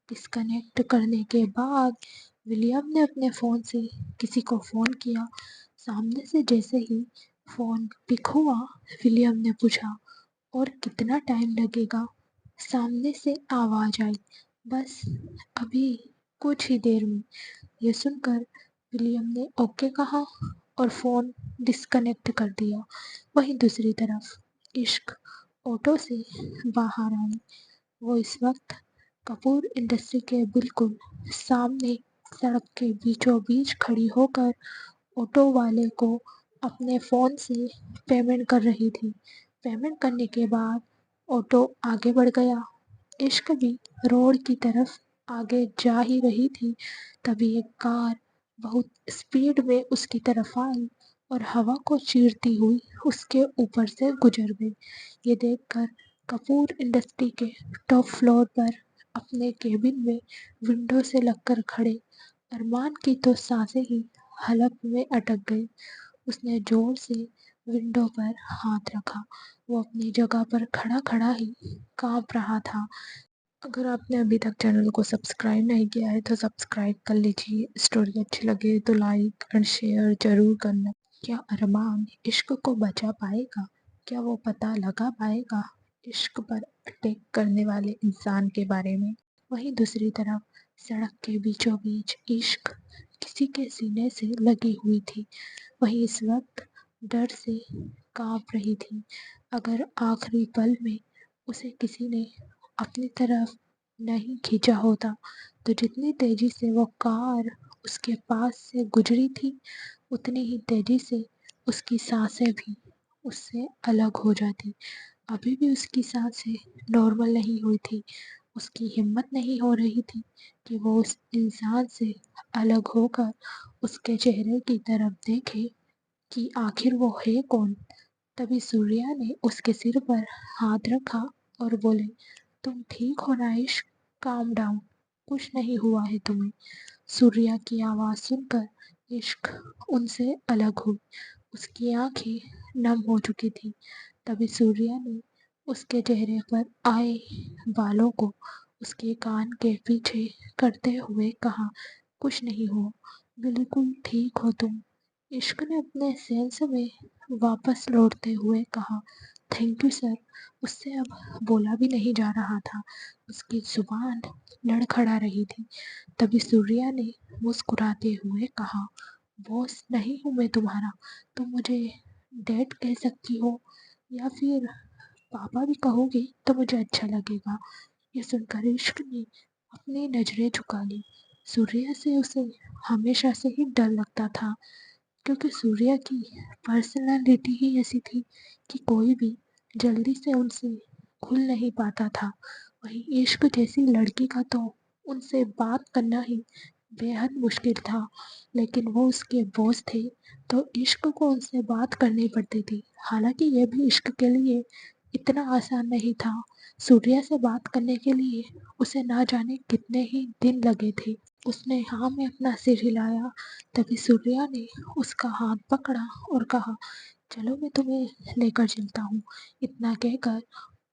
डिस्कनेक्ट करने के बाद विलियम ने अपने फ़ोन से किसी को फ़ोन किया। सामने से जैसे ही फ़ोन पिक हुआ, विलियम ने पूछा, और कितना टाइम लगेगा? सामने से आवाज़ आई, बस अभी कुछ ही देर में। ये सुनकर विलियम ने ओके कहा और फ़ोन डिस्कनेक्ट कर दिया। वहीं दूसरी तरफ इश्क ऑटो से बाहर आई। वो इस वक्त कपूर इंडस्ट्री के बिल्कुल सामने सड़क के बीचों बीच खड़ी होकर ऑटो वाले को अपने फ़ोन से पेमेंट कर रही थी। पेमेंट करने के बाद ऑटो आगे बढ़ गया। इश्क भी रोड की तरफ आगे जा ही रही थी, तभी एक कार बहुत स्पीड में उसकी तरफ आई और हवा को चीरती हुई उसके ऊपर से गुजर गई। ये देखकर कपूर इंडस्ट्री के टॉप फ्लोर पर अपने केबिन में विंडो से लगकर खड़े अरमान की तो सांसें ही हलक में अटक गई। उसने जोर से विंडो पर हाथ रखा। वो अपनी जगह पर खड़ा खड़ा ही कांप रहा था। अगर आपने अभी तक चैनल को सब्सक्राइब नहीं किया है तो सब्सक्राइब कर लीजिए। स्टोरी अच्छी लगे तो लाइक एंड शेयर जरूर करना। क्या अरमान इश्क को बचा पाएगा? क्या वो पता लगा पाएगा इश्क पर अटैक करने वाले इंसान के बारे में? वहीं दूसरी तरफ सड़क के बीचों बीच इश्क किसी के सीने से लगी हुई थी। वहीं इस वक्त डर से कांप रही थी। अगर आखिरी पल में उसे किसी ने अपनी तरफ नहीं खींचा होता तो जितनी तेजी से वो कार उसके पास से गुजरी थी उतनी ही तेजी से उसकी सांसें भी उससे अलग हो जाती। अभी भी उसकी सांसें नॉर्मल नहीं हुई थी। उसकी हिम्मत नहीं हो रही थी कि वो उस इंसान से अलग होकर उसके चेहरे की तरफ देखे कि आखिर वो है कौन। तभी सूर्या ने उसके सिर पर हाथ रखा और बोले, तुम ठीक हो ना इश्क? काम डाउन, कुछ नहीं हुआ है तुम्हें। सूर्या की आवाज़ सुनकर इश्क उनसे अलग हुई। उसकी आंखें नम हो चुकी थी। तभी सूर्या ने उसके चेहरे पर आए बालों को उसके कान के पीछे करते हुए कहा, कुछ नहीं हुआ, बिल्कुल ठीक हो तुम। इश्क ने अपने सेंस में वापस लौटते हुए कहा, थैंक यू सर। उससे अब बोला भी नहीं जा रहा था। उसकी जुबान लड़खड़ा रही थी। तभी सूर्या ने मुस्कुराते हुए कहा, बॉस नहीं हूँ मैं तुम्हारा, तुम मुझे डैड कह सकती हो या फिर पापा भी कहोगे तो मुझे अच्छा लगेगा। ये सुनकर इश्क ने अपनी नजरें झुका ली। सूर्या से उसे हमेशा से ही डर लगता था, क्योंकि सूर्या की पर्सनालिटी ही ऐसी थी कि कोई भी जल्दी से उनसे खुल नहीं पाता था। वहीं इश्क जैसी लड़की का तो उनसे बात करना ही बेहद मुश्किल था। लेकिन वो उसके बॉस थे तो इश्क को उनसे बात करनी पड़ती थी। हालांकि यह भी इश्क के लिए इतना आसान नहीं था। सूर्या से बात करने के लिए उसे ना जाने कितने ही दिन लगे थे। उसने हाँ में अपना सिर हिलाया। तभी सूर्या ने उसका हाथ पकड़ा और कहा, चलो मैं तुम्हें लेकर चलता हूँ। इतना कहकर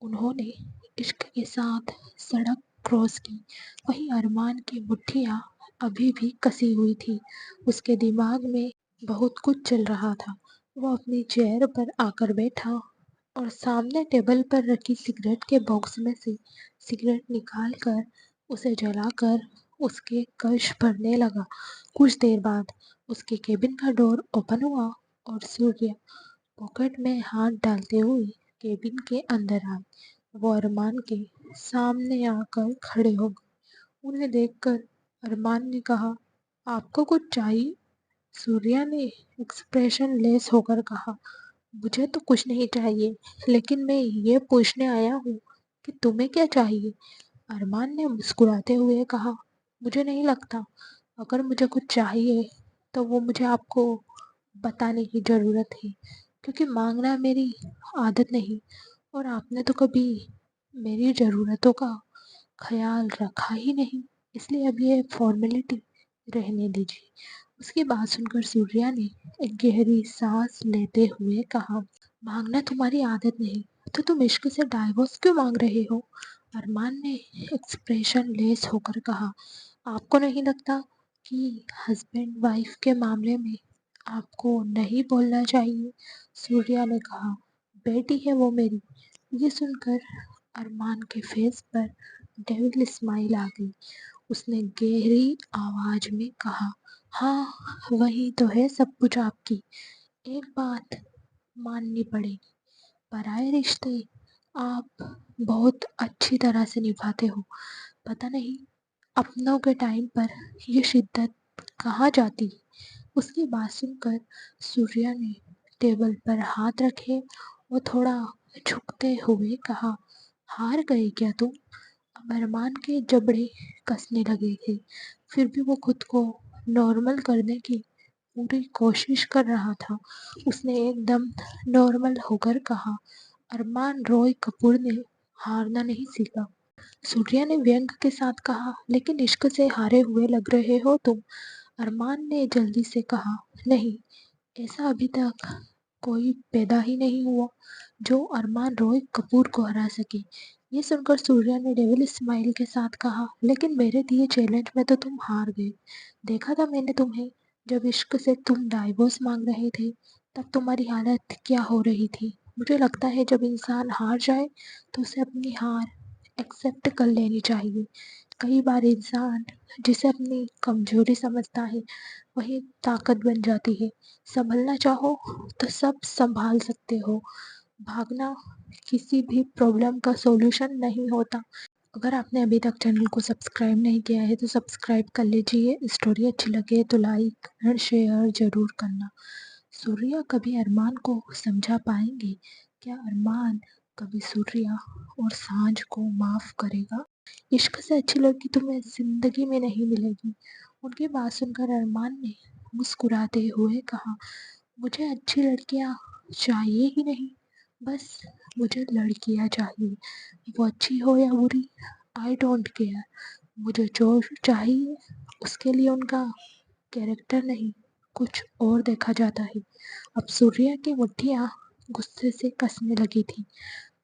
उन्होंने इश्क के साथ सड़क क्रॉस की। वहीं अरमान की मुट्ठियाँ अभी भी कसी हुई थी। उसके दिमाग में बहुत कुछ चल रहा था। वो अपनी चेयर पर आकर बैठा और सामने टेबल पर रखी सिगरेट के बॉक्स में से सिगरेट निकाल कर उसे जलाकर उसके कश भरने लगा। कुछ देर बाद उसके केबिन का डोर ओपन हुआ और सूर्य पॉकेट में हाथ डालते हुए केबिन के अंदर आए। वो अरमान के सामने आकर खड़े हो गए। उन्हें देखकर अरमान ने कहा, आपको कुछ चाहिए? सूर्या ने एक्सप्रेशन लेस होकर कहा, मुझे तो कुछ नहीं चाहिए, लेकिन मैं ये पूछने आया हूँ कि तुम्हें क्या चाहिए? अरमान ने मुस्कुराते हुए कहा, मुझे नहीं लगता अगर मुझे कुछ चाहिए तो वो मुझे आपको बताने की ज़रूरत है, क्योंकि मांगना मेरी आदत नहीं और आपने तो कभी मेरी ज़रूरतों का ख्याल रखा ही नहीं, इसलिए अब ये फॉर्मेलिटी रहने दीजिए। उसकी बात सुनकर सूर्या ने एक गहरी सांस लेते हुए कहा, मांगना तुम्हारी आदत नहीं तो तुम इश्क से डाइवोर्स क्यों मांग रहे हो? अरमान ने एक्सप्रेशन लेस होकर कहा, आपको नहीं लगता कि हस्बैंड वाइफ के मामले में आपको नहीं बोलना चाहिए? सूर्या ने कहा, बेटी है वो मेरी। ये सुनकर अरमान के फेस पर डेविल स्माइल आ गई। उसने गहरी आवाज में कहा, हाँ वही तो है सब कुछ आपकी। एक बात माननी पड़ेगी, पराये रिश्ते आप बहुत अच्छी तरह से निभाते हो। पता नहीं अपनों के टाइम पर ये शिद्दत कहाँ जाती है। उसकी बात सुनकर सूर्या ने टेबल पर हाथ रखे और थोड़ा झुकते हुए कहा, हार गए क्या तुम? अब अरमान के जबड़े कसने लगे थे। फिर भी वो खुद को नॉर्मल करने की पूरी कोशिश कर रहा था। उसने एकदम नॉर्मल होकर कहा, अरमान रॉय कपूर ने हारना नहीं सीखा। सूर्या ने व्यंग के साथ कहा, लेकिन इश्क से हारे हुए लग रहे हो तुम। अरमान ने जल्दी से कहा, नहीं, ऐसा अभी तक कोई पैदा ही नहीं हुआ जो अरमान रॉय कपूर को हरा सके। یہ سن کر سوریا نے ڈیول اسمائل کے ساتھ کہا، لیکن میرے دیے چیلنج میں تو تم ہار گئے۔ دیکھا تھا میں نے تمہیں، جب عشق سے تم ڈائیورس مانگ رہے تھے تب تمہاری حالت کیا ہو رہی تھی۔ مجھے لگتا ہے جب انسان ہار جائے تو اسے اپنی ہار ایکسیپٹ کر لینی چاہیے۔ کئی بار انسان جسے اپنی کمزوری سمجھتا ہے وہی طاقت بن جاتی ہے۔ سنبھلنا چاہو تو سب سنبھال سکتے ہو، بھاگنا کسی بھی پرابلم کا سولوشن نہیں ہوتا۔ اگر آپ نے ابھی تک چینل کو سبسکرائب نہیں کیا ہے تو سبسکرائب کر لیجئے۔ اسٹوری اچھی لگے تو لائک اور شیئر ضرور کرنا۔ سوریا کبھی ارمان کو سمجھا پائیں گے؟ کیا ارمان کبھی سوریا اور سانجھ کو معاف کرے گا؟ عشق سے اچھی لڑکی تمہیں زندگی میں نہیں ملے گی۔ ان کی بات سن کر ارمان نے مسکراتے ہوئے کہا، مجھے اچھی لڑکیاں چاہیے ہی نہیں، بس مجھے لڑکیاں چاہیے، وہ اچھی ہو یا بری، آئی ڈونٹ کیئر۔ مجھے جو چاہیے اس کے لیے ان کا کیریکٹر نہیں کچھ اور دیکھا جاتا ہے۔ اب سوریا کی مٹھیاں غصے سے کسنے لگی تھی۔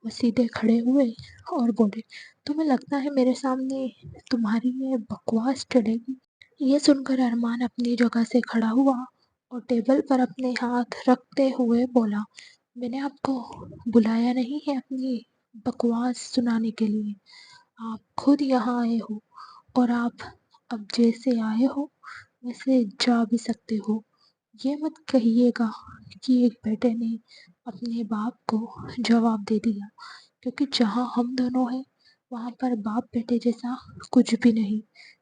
وہ سیدھے کھڑے ہوئے اور بولے، تمہیں لگتا ہے میرے سامنے تمہاری یہ بکواس چلے گی؟ یہ سن کر ارمان اپنی جگہ سے کھڑا ہوا اور ٹیبل پر اپنے ہاتھ رکھتے ہوئے بولا، میں نے آپ کو بلایا نہیں ہے اپنی بکواس سنانے کے لیے، آپ خود یہاں آئے ہو، اور آپ اب جیسے آئے ہو ویسے جا بھی سکتے ہو۔ یہ مت کہیے گا کہ ایک بیٹے نے اپنے باپ کو جواب دے دیا، کیونکہ جہاں ہم دونوں ہیں وہاں پر باپ بیٹے جیسا کچھ بھی نہیں۔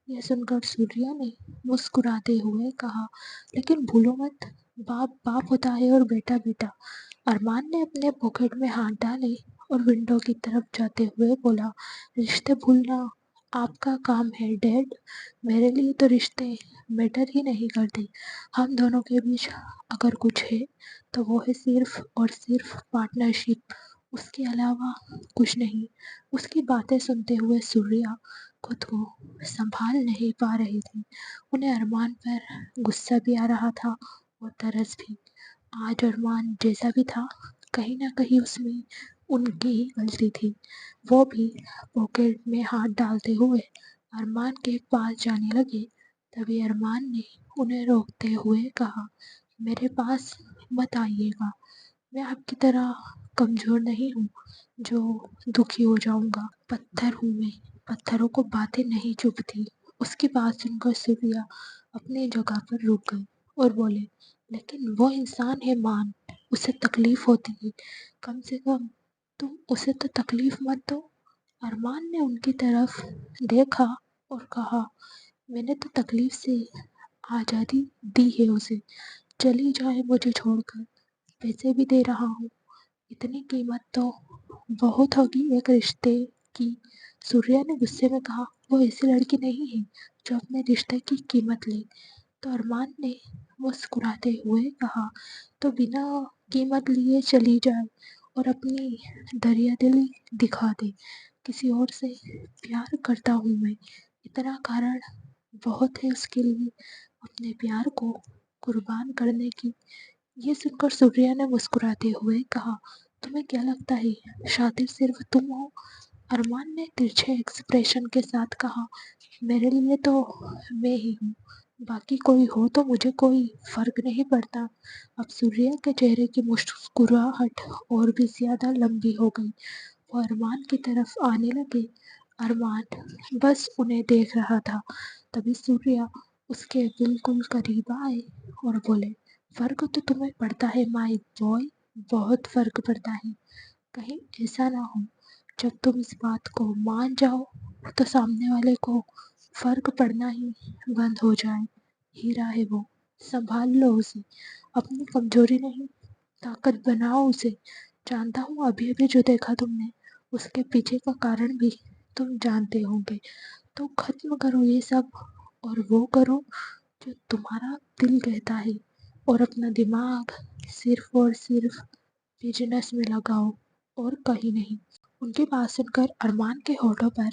یہ سن کر سوریا نے مسکراتے ہوئے کہا، لیکن بھولو مت، باپ باپ ہوتا ہے اور بیٹا بیٹا۔ ارمان نے اپنے پاکٹ میں ہاتھ ڈالے اور ونڈو کی طرف جاتے ہوئے بولا، رشتے بھولنا آپ کا کام ہے ڈیڈ، میرے لیے تو رشتے میٹر ہی نہیں کرتے۔ ہم دونوں کے بیچ اگر کچھ ہے تو وہ ہے صرف اور صرف پارٹنرشپ، اس کے علاوہ کچھ نہیں۔ اس کی باتیں سنتے ہوئے سوریا خود کو سنبھال نہیں پا رہے تھے۔ انہیں ارمان پر غصہ بھی آ رہا تھا اور ترس بھی۔ آج ارمان جیسا بھی تھا کہیں نہ کہیں اس میں ان کی ہی غلطی تھی۔ وہ بھی پاکٹ میں ہاتھ ڈالتے ہوئے ارمان کے پاس جانے لگے، تبھی ارمان نے انہیں روکتے ہوئے کہا، میرے پاس مت آئیے گا، میں آپ کی طرح کمزور نہیں ہوں جو دکھی ہو جاؤں گا۔ پتھر ہوں میں، پتھروں کو باتیں نہیں چبھتی۔ اس کی بات سن کر سوریا اپنی جگہ پر رک گئے اور بولے، لیکن وہ انسان ہے مان، اسے تکلیف ہوتی ہے، کم سے کم تم اسے تو تکلیف مت دو۔ ارمان نے ان کی طرف دیکھا اور کہا، میں نے تو تکلیف سے آزادی دی ہے اسے، چلی جائے مجھے چھوڑ کر، پیسے بھی دے رہا ہوں، اتنی قیمت تو بہت ہوگی ایک رشتے کی۔ سوریا نے غصے میں کہا، وہ ایسی لڑکی نہیں ہے جو اپنے رشتے کی قیمت لے۔ تو ارمان نے مسکراتے ہوئے کہا، تو بنا قیمت لیے چلی جائے اور اپنی دریا دلی دکھا دے، کسی اور سے پیار کرتا ہوں میں، اتنا کارن بہت ہے اس کے لیے اپنے پیار کو قربان کرنے کی۔ یہ سن کر سوریا نے مسکراتے ہوئے کہا، تمہیں کیا لگتا ہے شاطر صرف تم ہو؟ ارمان نے ترچھے ایکسپریشن کے ساتھ کہا، میرے لیے تو میں ہی ہوں، باقی کوئی ہو تو مجھے کوئی فرق نہیں پڑتا۔ اب سوریا کے چہرے کی مسکراہٹ اور بھی زیادہ لمبی ہو گئی۔ وہ ارمان کی طرف آنے لگے، ارمان بس انہیں دیکھ رہا تھا۔ تبھی سوریا اس کے بالکل قریب آئے اور بولے، فرق تو تمہیں پڑتا ہے مائی بوائے، بہت فرق پڑتا ہے، کہیں ایسا نہ ہو جب تم اس بات کو مان جاؤ تو سامنے والے کو فرق پڑنا ہی بند ہو جائے۔ ہیرا ہے وہ، سنبھال لو اسے، اپنی کمزوری نہیں طاقت بناؤ اسے۔ جانتا ہوں ابھی ابھی جو دیکھا تم نے اس کے پیچھے کا کارن بھی تم جانتے ہوں گے، تو ختم کرو یہ سب اور وہ کرو جو تمہارا دل کہتا ہے، اور اپنا دماغ صرف اور صرف بزنس میں لگاؤ اور کہیں نہیں۔ ان کی بات سن کر ارمان کے ہونٹوں پر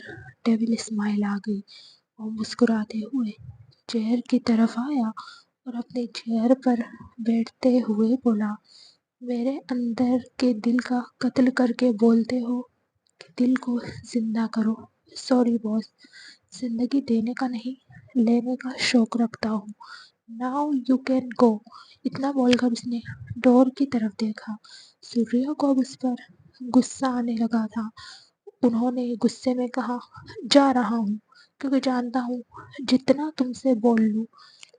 ڈیول اسمائل آ گئی۔ وہ مسکراتے ہوئے چیئر کی طرف آیا اور اپنی چیئر پر بیٹھتے ہوئے بولا، میرے اندر کے دل کا قتل کر کے بولتے ہو कि दिल को जिंदा करो। सॉरी बॉस, जिंदगी देने का नहीं, लेने का शौक रखता हूँ। Now you can go. इतना बोलकर उसने डोर की तरफ देखा। सूर्य को अब उस पर गुस्सा आने लगा था। उन्होंने गुस्से में कहा, जा रहा हूँ, क्योंकि जानता हूँ जितना तुमसे बोल लूँ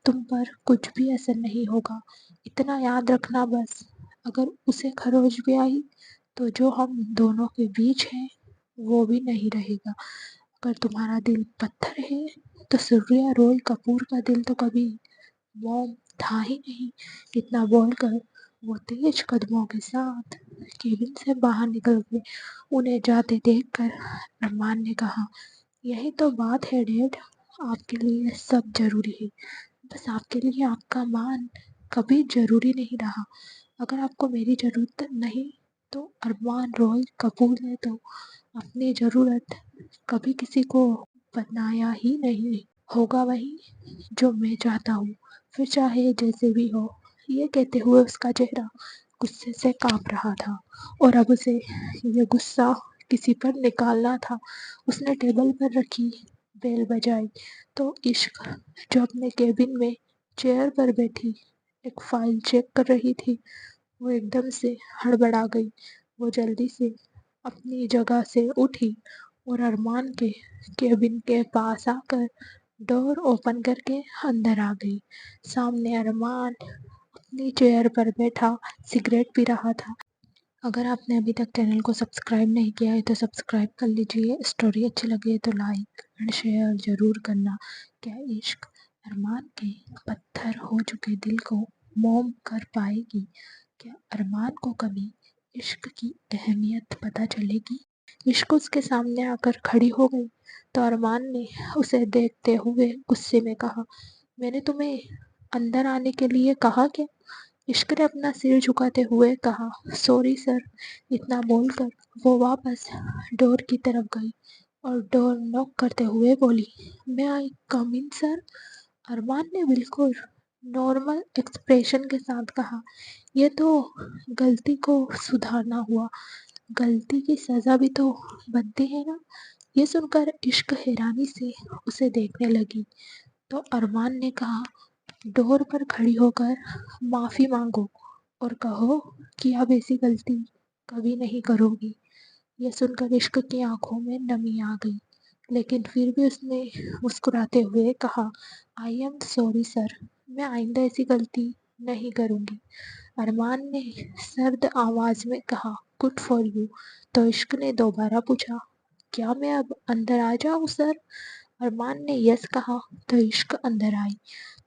तुम पर कुछ भी असर नहीं होगा। इतना याद रखना बस, अगर उसे खरोच भी आई तो जो हम दोनों के बीच है वो भी नहीं रहेगा। अगर तुम्हारा दिल पत्थर है तो सूर्या रॉय कपूर का दिल तो कभी मॉम था ही नहीं। इतना बोलकर वो तेज कदमों के साथ केबिन से बाहर निकल गए। उन्हें जाते देखकर अरमान ने कहा, यही तो बात है डैड, आपके लिए सब जरूरी है, बस आपके लिए आपका मान कभी जरूरी नहीं रहा। अगर आपको मेरी जरूरत नहीं तो अरमान रॉय कपूर ने तो अपनी जरूरत कभी किसी को बनाया ही नहीं होगा, वही जो मैं चाहता हूँ, फिर चाहे जैसे भी हो। ये कहते हुए उसका चेहरा गुस्से से कांप रहा था और अब उसे ये गुस्सा किसी पर निकालना था। उसने टेबल पर रखी बेल बजाई तो इश्क, जो अपने केबिन में चेयर पर बैठी एक फाइल चेक कर रही थी, वो एकदम से हड़बड़ा गई। वो जल्दी से अपनी जगह से उठी और अरमान के केबिन के पास आकर डोर ओपन करके अंदर आ गई। सामने अरमान अपनी चेयर पर बैठा सिगरेट पी रहा था। अगर आपने अभी तक चैनल को सब्सक्राइब नहीं किया है तो सब्सक्राइब कर लीजिए। स्टोरी अच्छी लगे तो लाइक एंड शेयर जरूर करना। क्या इश्क अरमान के पत्थर हो चुके दिल को मोम कर पाएगी? क्या अरमान को कभी इश्क की अहमियत पता चलेगी? इश्क उसके सामने आकर खड़ी हो गई तो अरमान ने उसे देखते हुए गुस्से में कहा, मैंने तुम्हें अंदर आने के लिए कहा क्या? इश्क ने अपना सिर झुकाते हुए कहा, सॉरी सर। इतना बोलकर वो वापस डोर की तरफ गई और डोर नॉक करते हुए बोली, मैं आई कम इन सर? अरमान ने बिल्कुल नॉर्मल एक्सप्रेशन के साथ कहा, ये तो गलती को सुधारना हुआ, गलती की सजा भी तो बनती है ना। ये सुनकर इश्क हैरानी से उसे देखने लगी तो अरमान ने कहा, डोर पर खड़ी होकर माफी मांगो और कहो कि अब ऐसी गलती कभी नहीं करोगी। यह सुनकर इश्क की आंखों में नमी आ गई, लेकिन फिर भी उसने मुस्कुराते हुए कहा, आई एम सॉरी सर, मैं आइंदा ऐसी गलती नहीं करूंगी। अरमान ने सर्द आवाज में कहा, गुड फॉर यू। तो इश्क ने दोबारा पूछा, क्या मैं अब अंदर आ जाऊं सर? अरमान ने यस कहा तो इश्क अंदर आई।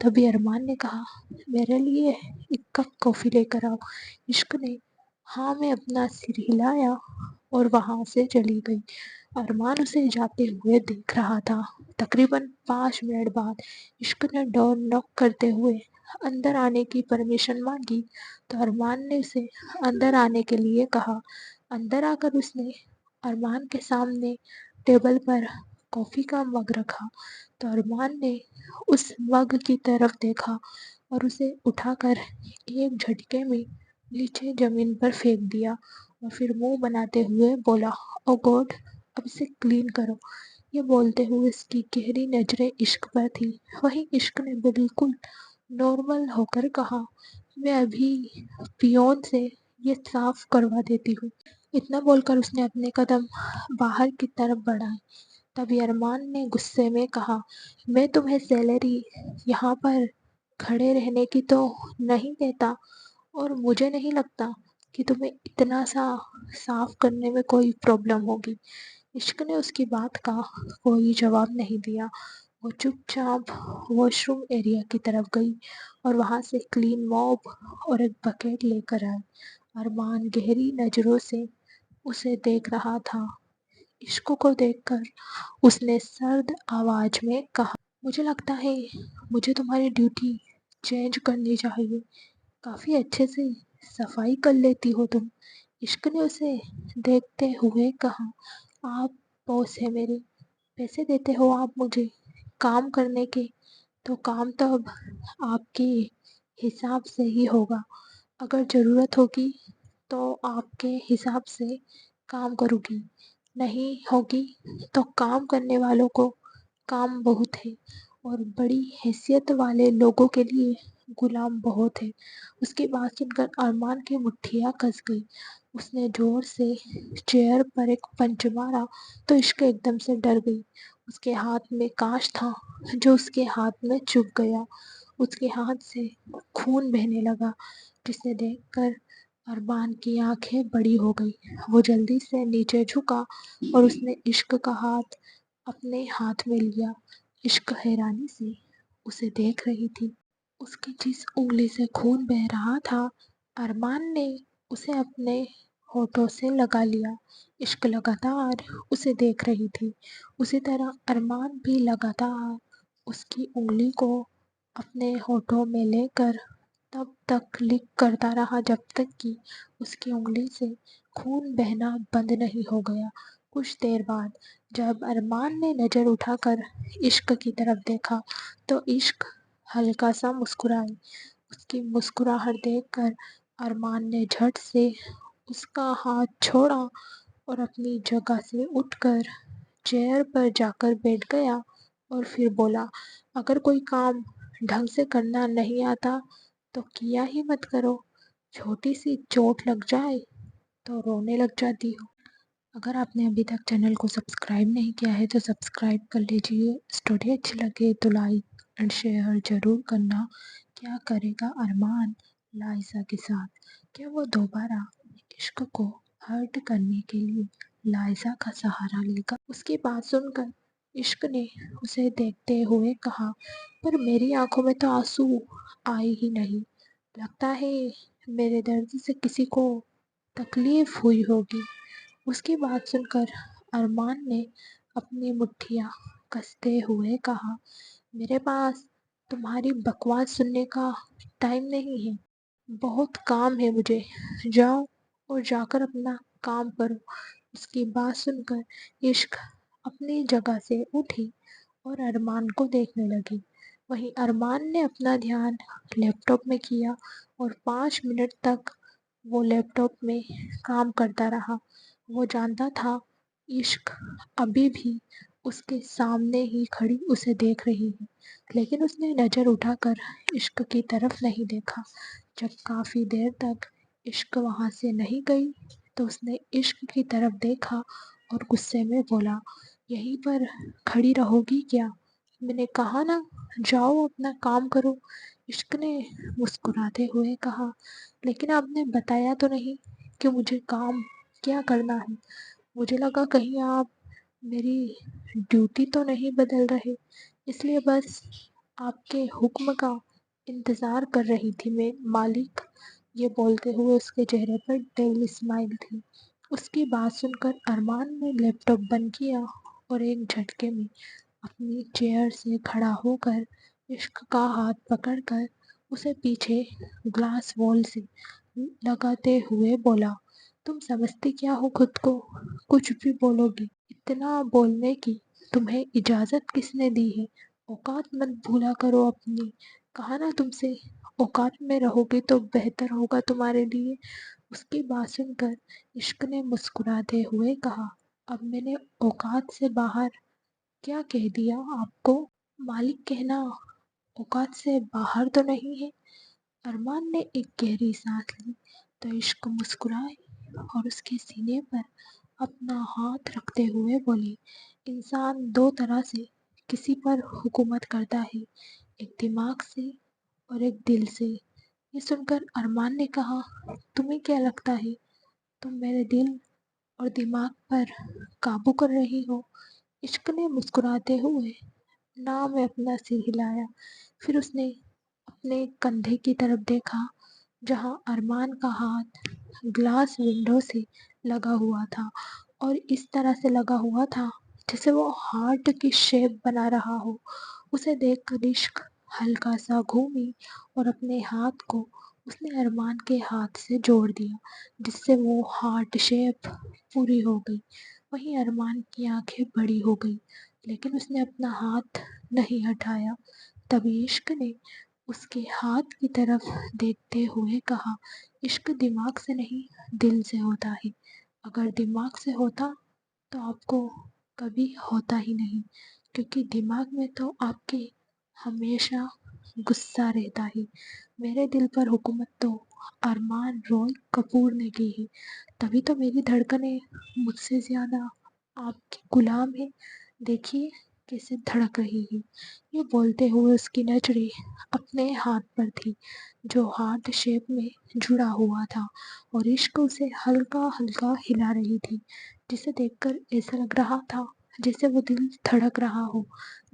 तभी अरमान ने कहा, मेरे लिए एक कप कॉफी लेकर आओ। इश्क ने हाँ में अपना सिर हिलाया और वहां से चली गई। अरमान उसे जाते हुए देख रहा था। तकरीबन 5 मिनट बाद इश्क ने डोर नॉक करते हुए अंदर आने की परमिशन मांगी तो अरमान ने उसे अंदर आने के लिए कहा। अंदर आकर उसने अरमान के सामने टेबल पर कॉफी का मग रखा तो अरमान ने उस मग की तरफ देखा और उसे उठाकर एक झटके में नीचे जमीन पर फेंक दिया और फिर मुंह बनाते हुए बोला, ओ गॉड, अब इसे क्लीन करो। ये बोलते हुए उसकी गहरी नजरें इश्क पर थी। वहीं इश्क ने बिल्कुल नॉर्मल होकर कहा, मैं अभी पियोन से ये साफ करवा देती हूँ। इतना बोलकर उसने अपने कदम बाहर की तरफ बढ़ाए। तभी अरमान ने गुस्से में कहा, मैं तुम्हें सैलरी यहाँ पर खड़े रहने की तो नहीं देता और मुझे नहीं लगता कि तुम्हें इतना सा साफ करने में कोई प्रॉब्लम होगी। इश्क ने उसकी बात का कोई जवाब नहीं दिया। वो चुपचाप वॉशरूम एरिया की तरफ गई और वहां से क्लीन मॉप और एक बकेट लेकर आई। अरमान गहरी नजरों से उसे देख रहा था। इश्क को देखकर उसने सर्द आवाज में कहा, मुझे लगता है मुझे तुम्हारी ड्यूटी चेंज करनी चाहिए। काफी अच्छे से सफाई कर लेती हो तुम। इश्क ने उसे देखते हुए कहा, आप बॉस है मेरे, पैसे देते हो आप मुझे काम करने के, तो काम तो अब आपके हिसाब से ही होगा। अगर जरूरत होगी तो आपके हिसाब से काम करूँगी। نہیں ہوگی تو کام کرنے والوں کو کام بہت ہے اور بڑی حیثیت والے لوگوں کے لیے غلام بہت ہے۔ اس کی بات سن کر ارمان کی مٹھیاں کس گئی۔ اس نے زور سے چیئر پر ایک پنچ مارا تو عشق ایک دم سے ڈر گئی۔ اس کے ہاتھ میں کانچ تھا جو اس کے ہاتھ میں چبھ گیا۔ اس کے ہاتھ سے خون بہنے لگا جسے دیکھ کر ارمان کی آنکھیں بڑی ہو گئی۔ وہ جلدی سے نیچے جھکا اور اس نے عشق کا ہاتھ اپنے ہاتھ میں لیا۔ عشق حیرانی سے اسے دیکھ رہی تھی۔ اس کی جس انگلی سے خون بہہ رہا تھا ارمان نے اسے اپنے ہونٹوں سے لگا لیا۔ عشق لگاتار اسے دیکھ رہی تھی۔ اسی طرح ارمان بھی لگاتار اس کی انگلی کو اپنے ہونٹوں میں لے کر تب تک لک کرتا رہا جب تک کہ اس کی انگلی سے خون بہنا بند نہیں ہو گیا۔ کچھ دیر بعد جب ارمان نے نظر اٹھا کر عشق کی طرف دیکھا تو عشق ہلکا سا مسکرائی۔ اس کی مسکراہٹ دیکھ کر ارمان نے جھٹ سے اس کا ہاتھ چھوڑا اور اپنی جگہ سے اٹھ کر چیئر پر جا کر بیٹھ گیا اور پھر بولا، اگر کوئی کام ڈھنگ سے کرنا نہیں آتا تو کیا ہی مت کرو، چھوٹی سی چوٹ لگ جائے تو رونے لگ جاتی ہو۔ اگر آپ نے ابھی تک چینل کو سبسکرائب نہیں کیا ہے تو سبسکرائب کر لیجئے۔ اسٹوری اچھی لگے تو لائک اینڈ شیئر ضرور کرنا۔ کیا کرے گا ارمان لائزہ کے ساتھ؟ کیا وہ دوبارہ عشق کو ہرٹ کرنے کے لیے لائزہ کا سہارا لے گا؟ اس کی بات سن کر عشق نے اسے دیکھتے ہوئے کہا، پر میری آنکھوں میں تو آنسو آئے ہی نہیں، لگتا ہے میرے درد سے کسی کو تکلیف ہوئی ہوگی۔ اس کی بات سن کر ارمان نے اپنی مٹھیاں کستے ہوئے کہا، میرے پاس تمہاری بکواس سننے کا ٹائم نہیں ہے، بہت کام ہے مجھے، جاؤ اور جا کر اپنا کام کرو۔ اس کی بات سن کر عشق اپنی جگہ سے اٹھی اور ارمان کو دیکھنے لگی۔ وہیں ارمان نے اپنا دھیان لیپ ٹاپ میں کیا اور 5 منٹ تک وہ لیپ ٹاپ میں کام کرتا رہا۔ وہ جانتا تھا عشق ابھی بھی اس کے سامنے ہی کھڑی اسے دیکھ رہی ہے، لیکن اس نے نظر اٹھا کر عشق کی طرف نہیں دیکھا۔ جب کافی دیر تک عشق وہاں سے نہیں گئی تو اس نے عشق کی طرف دیکھا اور غصے میں بولا، یہیں پر کھڑی رہو گی کیا؟ میں نے کہا نا جاؤ اپنا کام کرو۔ عشق نے مسکراتے ہوئے کہا، لیکن آپ نے بتایا تو نہیں کہ مجھے کام کیا کرنا ہے، مجھے لگا کہیں آپ میری ڈیوٹی تو نہیں بدل رہے، اس لیے بس آپ کے حکم کا انتظار کر رہی تھی میں مالک۔ یہ بولتے ہوئے اس کے چہرے پر ڈیول اسمائل تھی۔ اس کی بات سن کر ارمان نے لیپ ٹاپ بند کیا اور ایک جھٹکے میں اپنی چیئر سے کھڑا ہو کر عشق کا ہاتھ پکڑ کر اسے پیچھے گلاس وال سے لگاتے ہوئے بولا، تم سمجھتی کیا ہو خود کو؟ کچھ بھی بولو گی؟ اتنا بولنے کی تمہیں اجازت کس نے دی ہے؟ اوقات مت بھولا کرو اپنی، کہا نا تم سے اوقات میں رہو گے تو بہتر ہوگا تمہارے لیے۔ اس کی بات سن کر عشق نے مسکراتے ہوئے کہا، اب میں نے اوقات سے باہر کیا کہہ دیا آپ کو؟ مالک کہنا اوقات سے باہر تو نہیں ہے۔ ارمان نے ایک گہری سانس لی تو عشق مسکرائی اور اس کے سینے پر اپنا ہاتھ رکھتے ہوئے بولی، انسان دو طرح سے کسی پر حکومت کرتا ہے، ایک دماغ سے اور ایک دل سے۔ یہ سن کر ارمان نے کہا، تمہیں کیا لگتا ہے تم میرے دل اور دماغ پر قابو کر رہی ہو؟ عشق نے مسکراتے ہوئے ناں میں اپنا سر ہلایا، پھر اس نے اپنے کندھے کی طرف دیکھا جہاں ارمان کا ہاتھ گلاس ونڈو سے لگا ہوا تھا اور اس طرح سے لگا ہوا تھا جیسے وہ ہارٹ کی شیپ بنا رہا ہو۔ اسے دیکھ کر عشق ہلکا سا گھومی اور اپنے ہاتھ کو اس نے ارمان کے ہاتھ سے جوڑ دیا جس سے وہ ہارٹ شیپ پوری ہو گئی۔ وہیں ارمان کی آنکھیں بڑی ہو گئی لیکن اس نے اپنا ہاتھ نہیں ہٹایا۔ تبھی عشق نے اس کے ہاتھ کی طرف دیکھتے ہوئے کہا، عشق دماغ سے نہیں دل سے ہوتا ہے، اگر دماغ سے ہوتا تو آپ کو کبھی ہوتا ہی نہیں، کیونکہ دماغ میں تو آپ کے ہمیشہ غصہ رہتا ہی۔ میرے دل پر حکومت تو ارمان روی کپور نے کی ہے، تبھی تو میری دھڑکنیں مجھ سے زیادہ آپ کی غلام ہے۔ دیکھیے کیسے دھڑک رہی ہے۔ یہ بولتے ہوئے اس کی نظریں اپنے ہاتھ پر تھی جو ہارٹ شیپ میں جڑا ہوا تھا، اور عشق اسے ہلکا ہلکا ہلا رہی تھی، جسے دیکھ کر ایسا لگ رہا تھا جیسے وہ دل دھڑک رہا ہو۔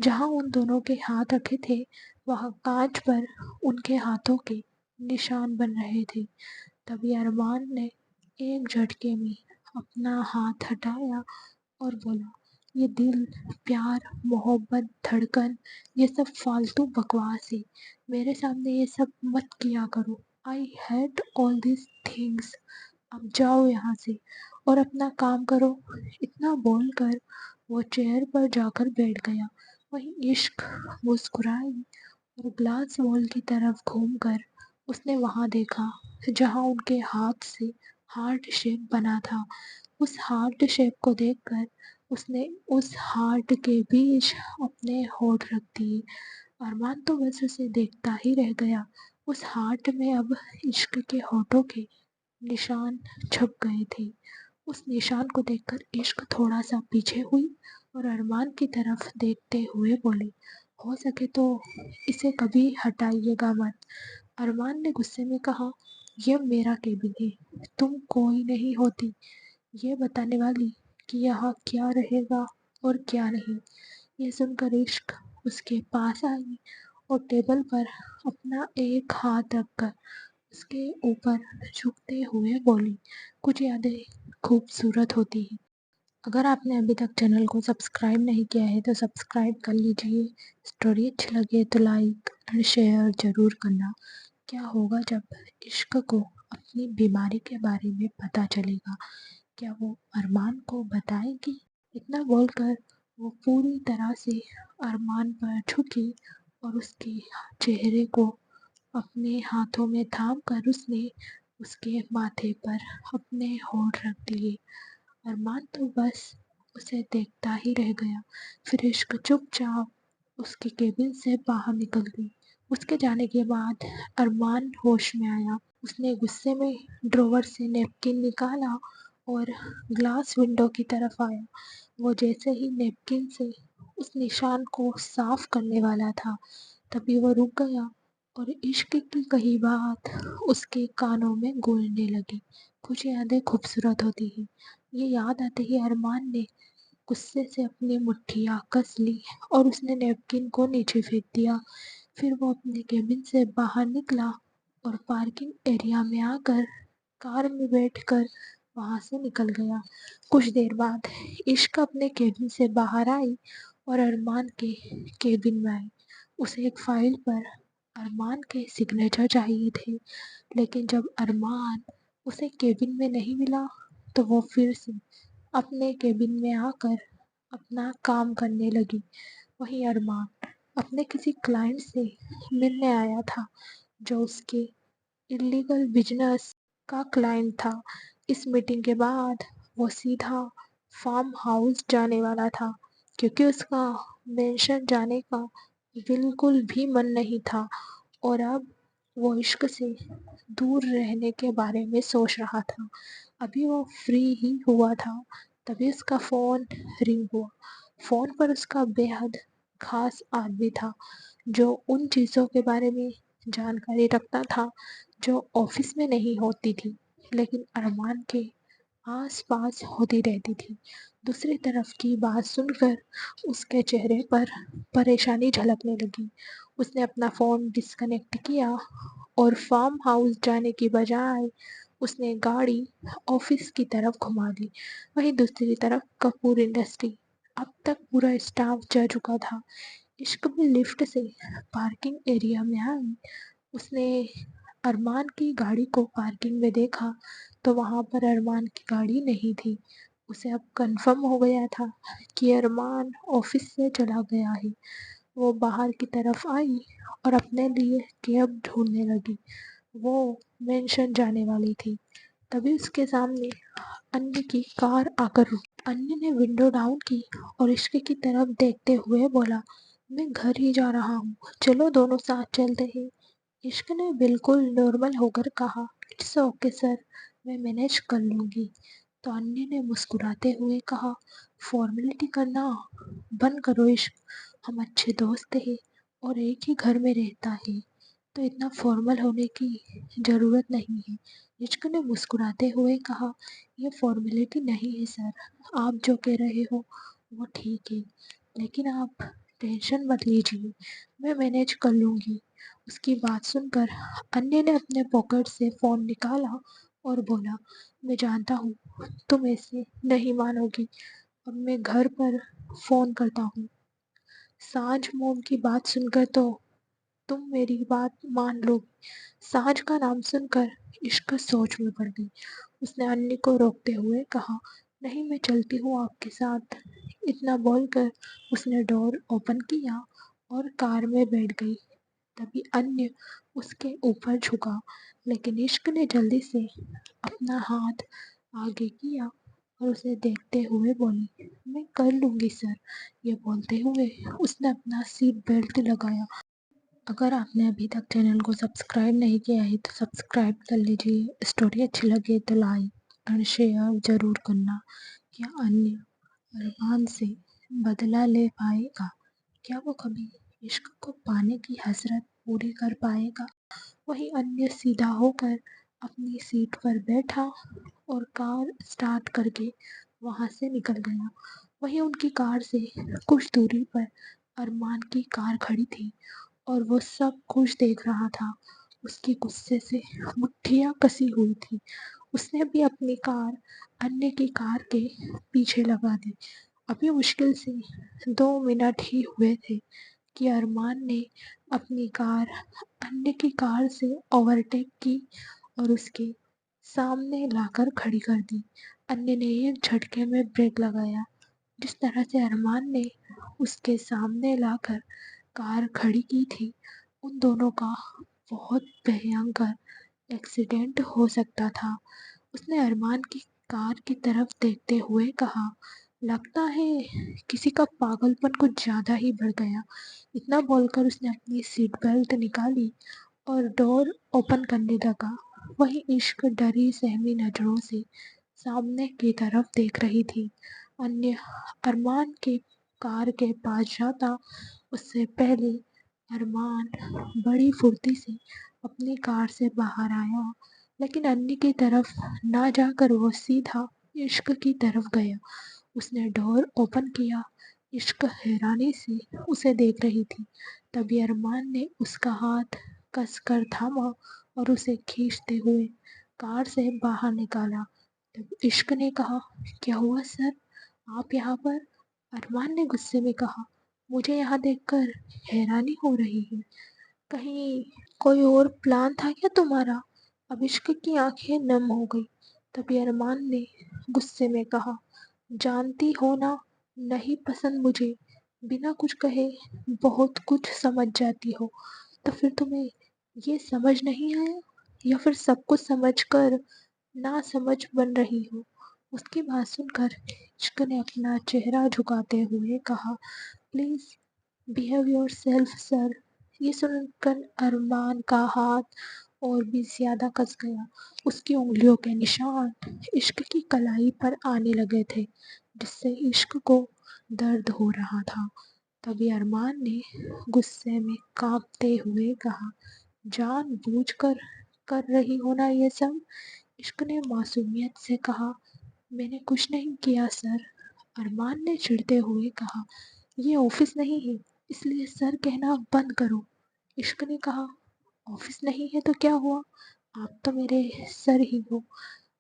جہاں ان دونوں کے ہاتھ رکھے تھے وہاں کانچ پر ان کے ہاتھوں کے نشان بن رہے تھے۔ تبھی ارمان نے ایک جھٹکے میں اپنا ہاتھ ہٹایا اور بولا، یہ دل، پیار، محبت، دھڑکن، یہ سب فالتو بکواس ہے۔ میرے سامنے یہ سب مت کیا کرو۔ I hate all these things. اب جاؤ یہاں سے اور اپنا کام کرو۔ اتنا بول کر وہ چیئر پر جا کر بیٹھ گیا۔ وہیں عشق مسکرائی اور گلاس وال کی طرف گھوم کر اس نے وہاں دیکھا جہاں ان کے ہاتھ سے ہارٹ شیپ بنا تھا۔ اس ہارٹ شیپ کو دیکھ کر اس نے اس ہارٹ کے بیچ اپنے ہونٹ رکھ دیے۔ ارمان تو بس اسے دیکھتا ہی رہ گیا۔ اس ہارٹ میں اب عشق کے ہونٹوں کے نشان چھپ گئے تھے۔ اس نشان کو دیکھ کر عشق تھوڑا سا پیچھے ہوئی اور ارمان کی طرف دیکھتے ہوئے بولی، ہو سکے تو اسے کبھی ہٹائیے گا مت۔ ارمان نے غصے میں کہا، یہ میرا کیبن ہے، تم کوئی نہیں ہوتی یہ بتانے والی کہ یہاں کیا رہے گا اور کیا نہیں۔ یہ سن کر عشق اس کے پاس آئی اور ٹیبل پر اپنا ایک ہاتھ رکھ کر اس کے اوپر جھکتے ہوئے بولی، کچھ یادیں خوبصورت ہوتی ہیں۔ اگر آپ نے ابھی تک چینل کو سبسکرائب نہیں کیا ہے تو سبسکرائب کر لیجئے۔ اسٹوری اچھی لگے تو لائک اور شیئر ضرور کرنا۔ کیا ہوگا جب عشق کو اپنی بیماری کے بارے میں پتہ چلے گا؟ کیا وہ ارمان کو بتائے گی؟ اتنا بول کر وہ پوری طرح سے ارمان پر جھکی اور اس کے چہرے کو اپنے ہاتھوں میں تھام کر اس نے اس کے ماتھے پر اپنے ہونٹ رکھ دیے۔ ارمان تو بس اسے دیکھتا ہی رہ گیا۔ پھر عشق چپ چاپ اس کے کیبن سے باہر نکل گئی۔ اس کے جانے کے بعد ارمان ہوش میں آیا۔ اس نے غصے میں ڈراور سے نیپکن نکالا اور گلاس ونڈو کی طرف آیا۔ وہ جیسے ہی نیپکن سے اس نشان کو صاف کرنے والا تھا تبھی وہ رک گیا اور عشق کی کہی بات اس کے کانوں میں گونجنے لگی، کچھ یادیں خوبصورت ہوتی ہیں۔ یہ یاد آتے ہی ارمان نے غصے سے اپنی مٹھیاں کس لی اور اس نے نیپکن کو نیچے پھینک دیا۔ پھر وہ اپنے کیبن سے باہر نکلا اور پارکنگ ایریا میں آ کر کار میں بیٹھ کر وہاں سے نکل گیا۔ کچھ دیر بعد عشق اپنے کیبن سے باہر آئی اور ارمان کے کیبن میں آئی۔ اسے ایک فائل پر ارمان کے سگنیچر چاہیے تھے، لیکن جب ارمان اسے کیبن میں نہیں ملا تو وہ پھر سے اپنے کیبن میں آ کر اپنا کام کرنے لگی۔ وہیں ارمان اپنے کسی کلائنٹ سے ملنے آیا تھا جو اس کے الیگل بزنس کا کلائنٹ تھا۔ اس میٹنگ کے بعد وہ سیدھا فارم ہاؤس جانے والا تھا، کیونکہ اس کا مینشن جانے کا بالکل بھی من نہیں تھا، اور اب وہ عشق سے دور رہنے کے بارے میں سوچ رہا تھا۔ ابھی وہ فری ہی ہوا تھا تبھی اس کا فون رنگ ہوا۔ فون پر اس کا بے حد خاص آدمی تھا جو ان چیزوں کے بارے میں جانکاری رکھتا تھا جو آفس میں نہیں ہوتی تھی لیکن ارمان کے آس پاس ہوتی رہتی تھی۔ دوسری طرف کی بات سن کر اس کے چہرے پر پریشانی جھلکنے لگی۔ اس نے اپنا فون ڈسکنیکٹ کیا اور فارم ہاؤس جانے کی بجائے اس نے گاڑی آفس کی طرف گھما دی۔ وہیں دوسری طرف کپور انڈسٹری اب تک پورا اسٹاف جا چکا تھا۔ عشق بھی لفٹ سے پارکنگ ایریا میں آئی۔ اس نے ارمان کی گاڑی کو پارکنگ میں دیکھا تو وہاں پر ارمان کی گاڑی نہیں تھی۔ اسے اب کنفرم ہو گیا تھا کہ ارمان آفس سے چلا گیا ہے۔ وہ باہر کی طرف آئی اور اپنے لیے کیب ڈھونڈنے لگی۔ وہ مینشن جانے والی تھی۔ तभी उसके सामने अन्य की कार आकर रुकी। अन्य ने विंडो डाउन की और इश्क की तरफ देखते हुए बोला, मैं घर ही जा रहा हूँ, चलो दोनों साथ चलते हैं। इश्क ने बिल्कुल नॉर्मल होकर कहा, इट्स ओके सर, मैं मैनेज कर लूंगी। तो अन्य ने मुस्कुराते हुए कहा, फॉर्मेलिटी करना बंद करो इश्क, हम अच्छे दोस्त हैं और एक ही घर में रहता है, तो इतना फॉर्मल होने की ज़रूरत नहीं है। इश्क ने मुस्कुराते हुए कहा, ये फॉर्मेलिटी नहीं है सर, आप जो कह रहे हो वो ठीक है, लेकिन आप टेंशन मत लीजिए, मैं मैनेज कर लूँगी। उसकी बात सुनकर अन्य ने अपने पॉकेट से फ़ोन निकाला और बोला, मैं जानता हूँ तुम ऐसे नहीं मानोगी, अब मैं घर पर फ़ोन करता हूँ। साँझ मोम की बात सुनकर तो तुम मेरी बात मान लोगी। साँझ का नाम सुनकर इश्क सोच में पड़ गई। उसने अन्य को रोकते हुए कहा, नहीं मैं चलती हूँ आपके साथ। इतना बोलकर उसने डोर ओपन किया और कार में बैठ गई। तभी अन्य उसके ऊपर झुका, लेकिन इश्क ने जल्दी से अपना हाथ आगे किया और उसे देखते हुए बोली, मैं कर लूँगी सर। ये बोलते हुए उसने अपना सीट बेल्ट लगाया। अगर आपने अभी तक चैनल को सब्सक्राइब नहीं किया है तो सब्सक्राइब कर लीजिए। स्टोरी अच्छी लगे तो लाइक एंड शेयर ज़रूर करना। क्या अन्य अरमान से बदला ले पाएगा? क्या वो कभी इश्क को पाने की हसरत पूरी कर पाएगा? वहीं अन्य सीधा होकर अपनी सीट पर बैठा और कार स्टार्ट करके वहां से निकल गया। वहीं उनकी कार से कुछ दूरी पर अरमान की कार खड़ी थी और वो सब कुछ देख रहा था। उसकी गुस्से से मुट्ठियां कसी हुई थी। उसने भी अपनी कार अन्य की कार के पीछे लगा दी। अभी मुश्किल से 2 मिनट ही हुए थे कि अरमान ने अपनी कार अन्य की कार से ओवरटेक की और उसके सामने लाकर खड़ी कर दी। अन्य ने एक झटके में ब्रेक लगाया। जिस तरह से अरमान ने उसके सामने लाकर कार खड़ी की थी, उन दोनों का बहुत भयंकर एक्सीडेंट हो सकता था। उसने अरमान की कार की तरफ देखते हुए कहा, लगता है किसी का पागलपन कुछ ज़्यादा ही बढ़ गया। इतना बोलकर उसने अपनी सीट बेल्ट निकाली और डोर ओपन करने लगा। वहीं इश्क डरी सहमी नजरों से सामने की तरफ देख रही थी। अन्य अरमान के कार के पास जाता उससे पहले अरमान बड़ी फुर्ती से अपनी कार से बाहर आया, लेकिन अन्य की तरफ ना जाकर वो सीधा इश्क की तरफ गया। उसने डोर ओपन किया। इश्क हैरानी से उसे देख रही थी। तभी अरमान ने उसका हाथ कसकर थामा और उसे खींचते हुए कार से बाहर निकाला। तब इश्क ने कहा, क्या हुआ सर, आप यहाँ पर? अरमान ने गुस्से में कहा, मुझे यहाँ देखकर हैरानी हो रही है, कहीं कोई और प्लान था क्या तुम्हारा? अब इश्क की आंखें नम हो गई। तभी अरमान ने गुस्से में कहा, जानती हो ना, नहीं पसंद मुझे, बिना कुछ कहे बहुत कुछ समझ जाती हो, तो फिर तुम्हें ये समझ नहीं आया या फिर सब कुछ समझ कर ना समझ बन रही हो? उसकी बात सुनकर इश्क ने अपना चेहरा झुकाते हुए कहा, please behave your self sir. ये सुनकर अरमान का हाथ और भी ज्यादा कस गया। उसकी उंगलियों के निशान इश्क की कलाई पर आने लगे थे, जिससे इश्क को दर्द हो रहा था। तभी अरमान ने गुस्से में कांपते हुए कहा, जान बूझ कर रही हो ना ये सब? इश्क ने मासूमियत से कहा, मैंने कुछ नहीं किया सर। अरमान ने चिढ़ते हुए कहा, ये ऑफिस नहीं है, इसलिए सर कहना बंद करो। इश्क ने कहा, ऑफिस नहीं है तो क्या हुआ, आप तो मेरे सर ही हो।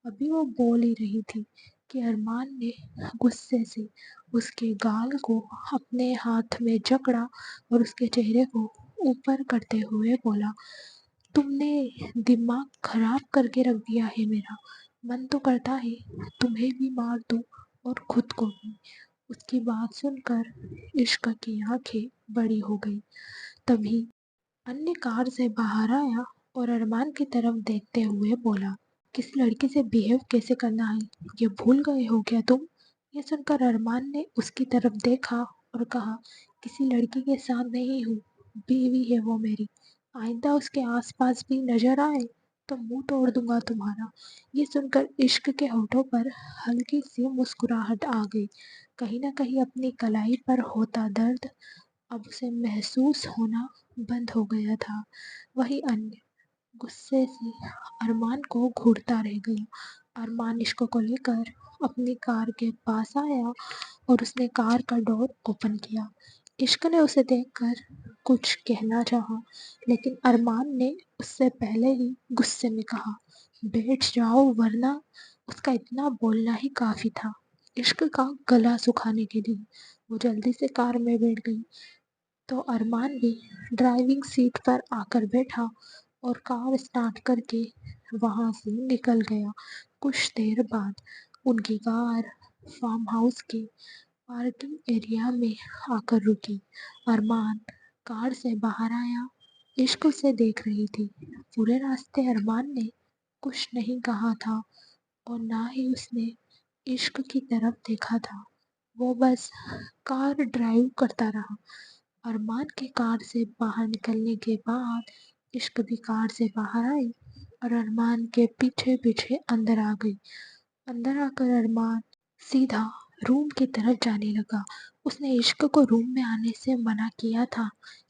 अभी वो बोल ही रही थी कि अरमान ने गुस्से से उसके गाल को अपने हाथ में जकड़ा और उसके चेहरे को ऊपर करते हुए बोला, तुमने दिमाग खराब करके रख दिया है मेरा। मन तो करता है तुम्हें भी मार दूं और खुद को भी। उसकी बात सुनकर इश्क की आंखें बड़ी हो गई। तभी अन्य कार से बाहर आया और अरमान की तरफ देखते हुए बोला, किसी लड़की से बिहेव कैसे करना है ये भूल गए हो क्या तुम? ये सुनकर अरमान ने उसकी तरफ देखा और कहा, किसी लड़की के साथ नहीं हूँ, बीवी है वो मेरी। आइंदा उसके आसपास भी नजर आए तो मुंह तोड़ दूंगा तुम्हारा। ये सुनकर इश्क के होठों पर हल्की सी मुस्कुराहट आ गई। कहीं ना कहीं अपनी कलाई पर होता दर्द अब उसे महसूस होना बंद हो गया था। वही अन्य गुस्से से अरमान को घूरता रह गया। अरमान इश्क को लेकर अपनी कार के पास आया और उसने कार का डोर ओपन किया। इश्क ने उसे देखकर कुछ कहना चाहा, लेकिन अरमान ने उससे पहले ही गुस्से में कहा, बैठ जाओ वरना। उसका इतना बोलना ही काफी था इश्क का गला सुखाने के लिए। वो जल्दी से कार में बैठ गई तो अरमान भी ड्राइविंग सीट पर आकर बैठा और कार स्टार्ट करके वहां से निकल गया। कुछ देर बाद उनकी कार फार्म हाउस के पार्किंग एरिया में आकर रुकी। अरमान कार से बाहर आया। इश्क उसे देख रही थी। पूरे रास्ते अरमान ने कुछ नहीं कहा था और ना ही उसने इश्क की तरफ देखा था। वो बस कार ड्राइव करता रहा। अरमान के कार से बाहर निकलने के बाद इश्क भी कार से बाहर आई और अरमान के पीछे पीछे अंदर आ गई। अंदर आकर अरमान सीधा रूम की तरफ जाने लगा। उसने इश्क को रूम में आने से मना किया था,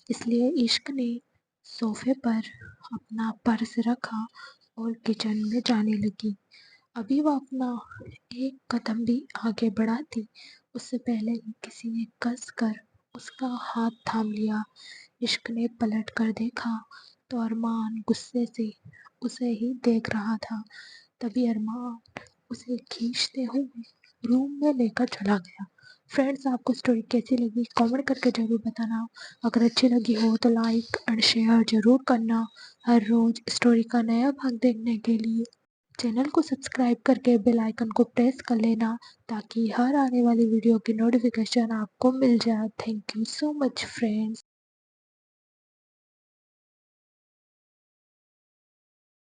इसलिए इश्क ने सोफे पर अपना पर्स रखा और किचन में जाने लगी। अभी वो अपना एक कदम भी आगे बढ़ाती उससे पहले ही किसी ने कस कर उसका हाथ थाम लिया। इश्क ने पलट कर देखा तो अरमान गुस्से से उसे ही देख रहा था। तभी अरमान उसे खींचते हुए रूम में लेकर चला गया। फ्रेंड्स, आपको स्टोरी कैसी लगी कमेंट करके ज़रूर बताना। अगर अच्छी लगी हो तो लाइक एंड शेयर ज़रूर करना। हर रोज़ स्टोरी का नया भाग देखने के लिए चैनल को सब्सक्राइब करके बेल आइकन को प्रेस कर लेना, ताकि हर आने वाली वीडियो की नोटिफिकेशन आपको मिल जाए। Thank you so much friends.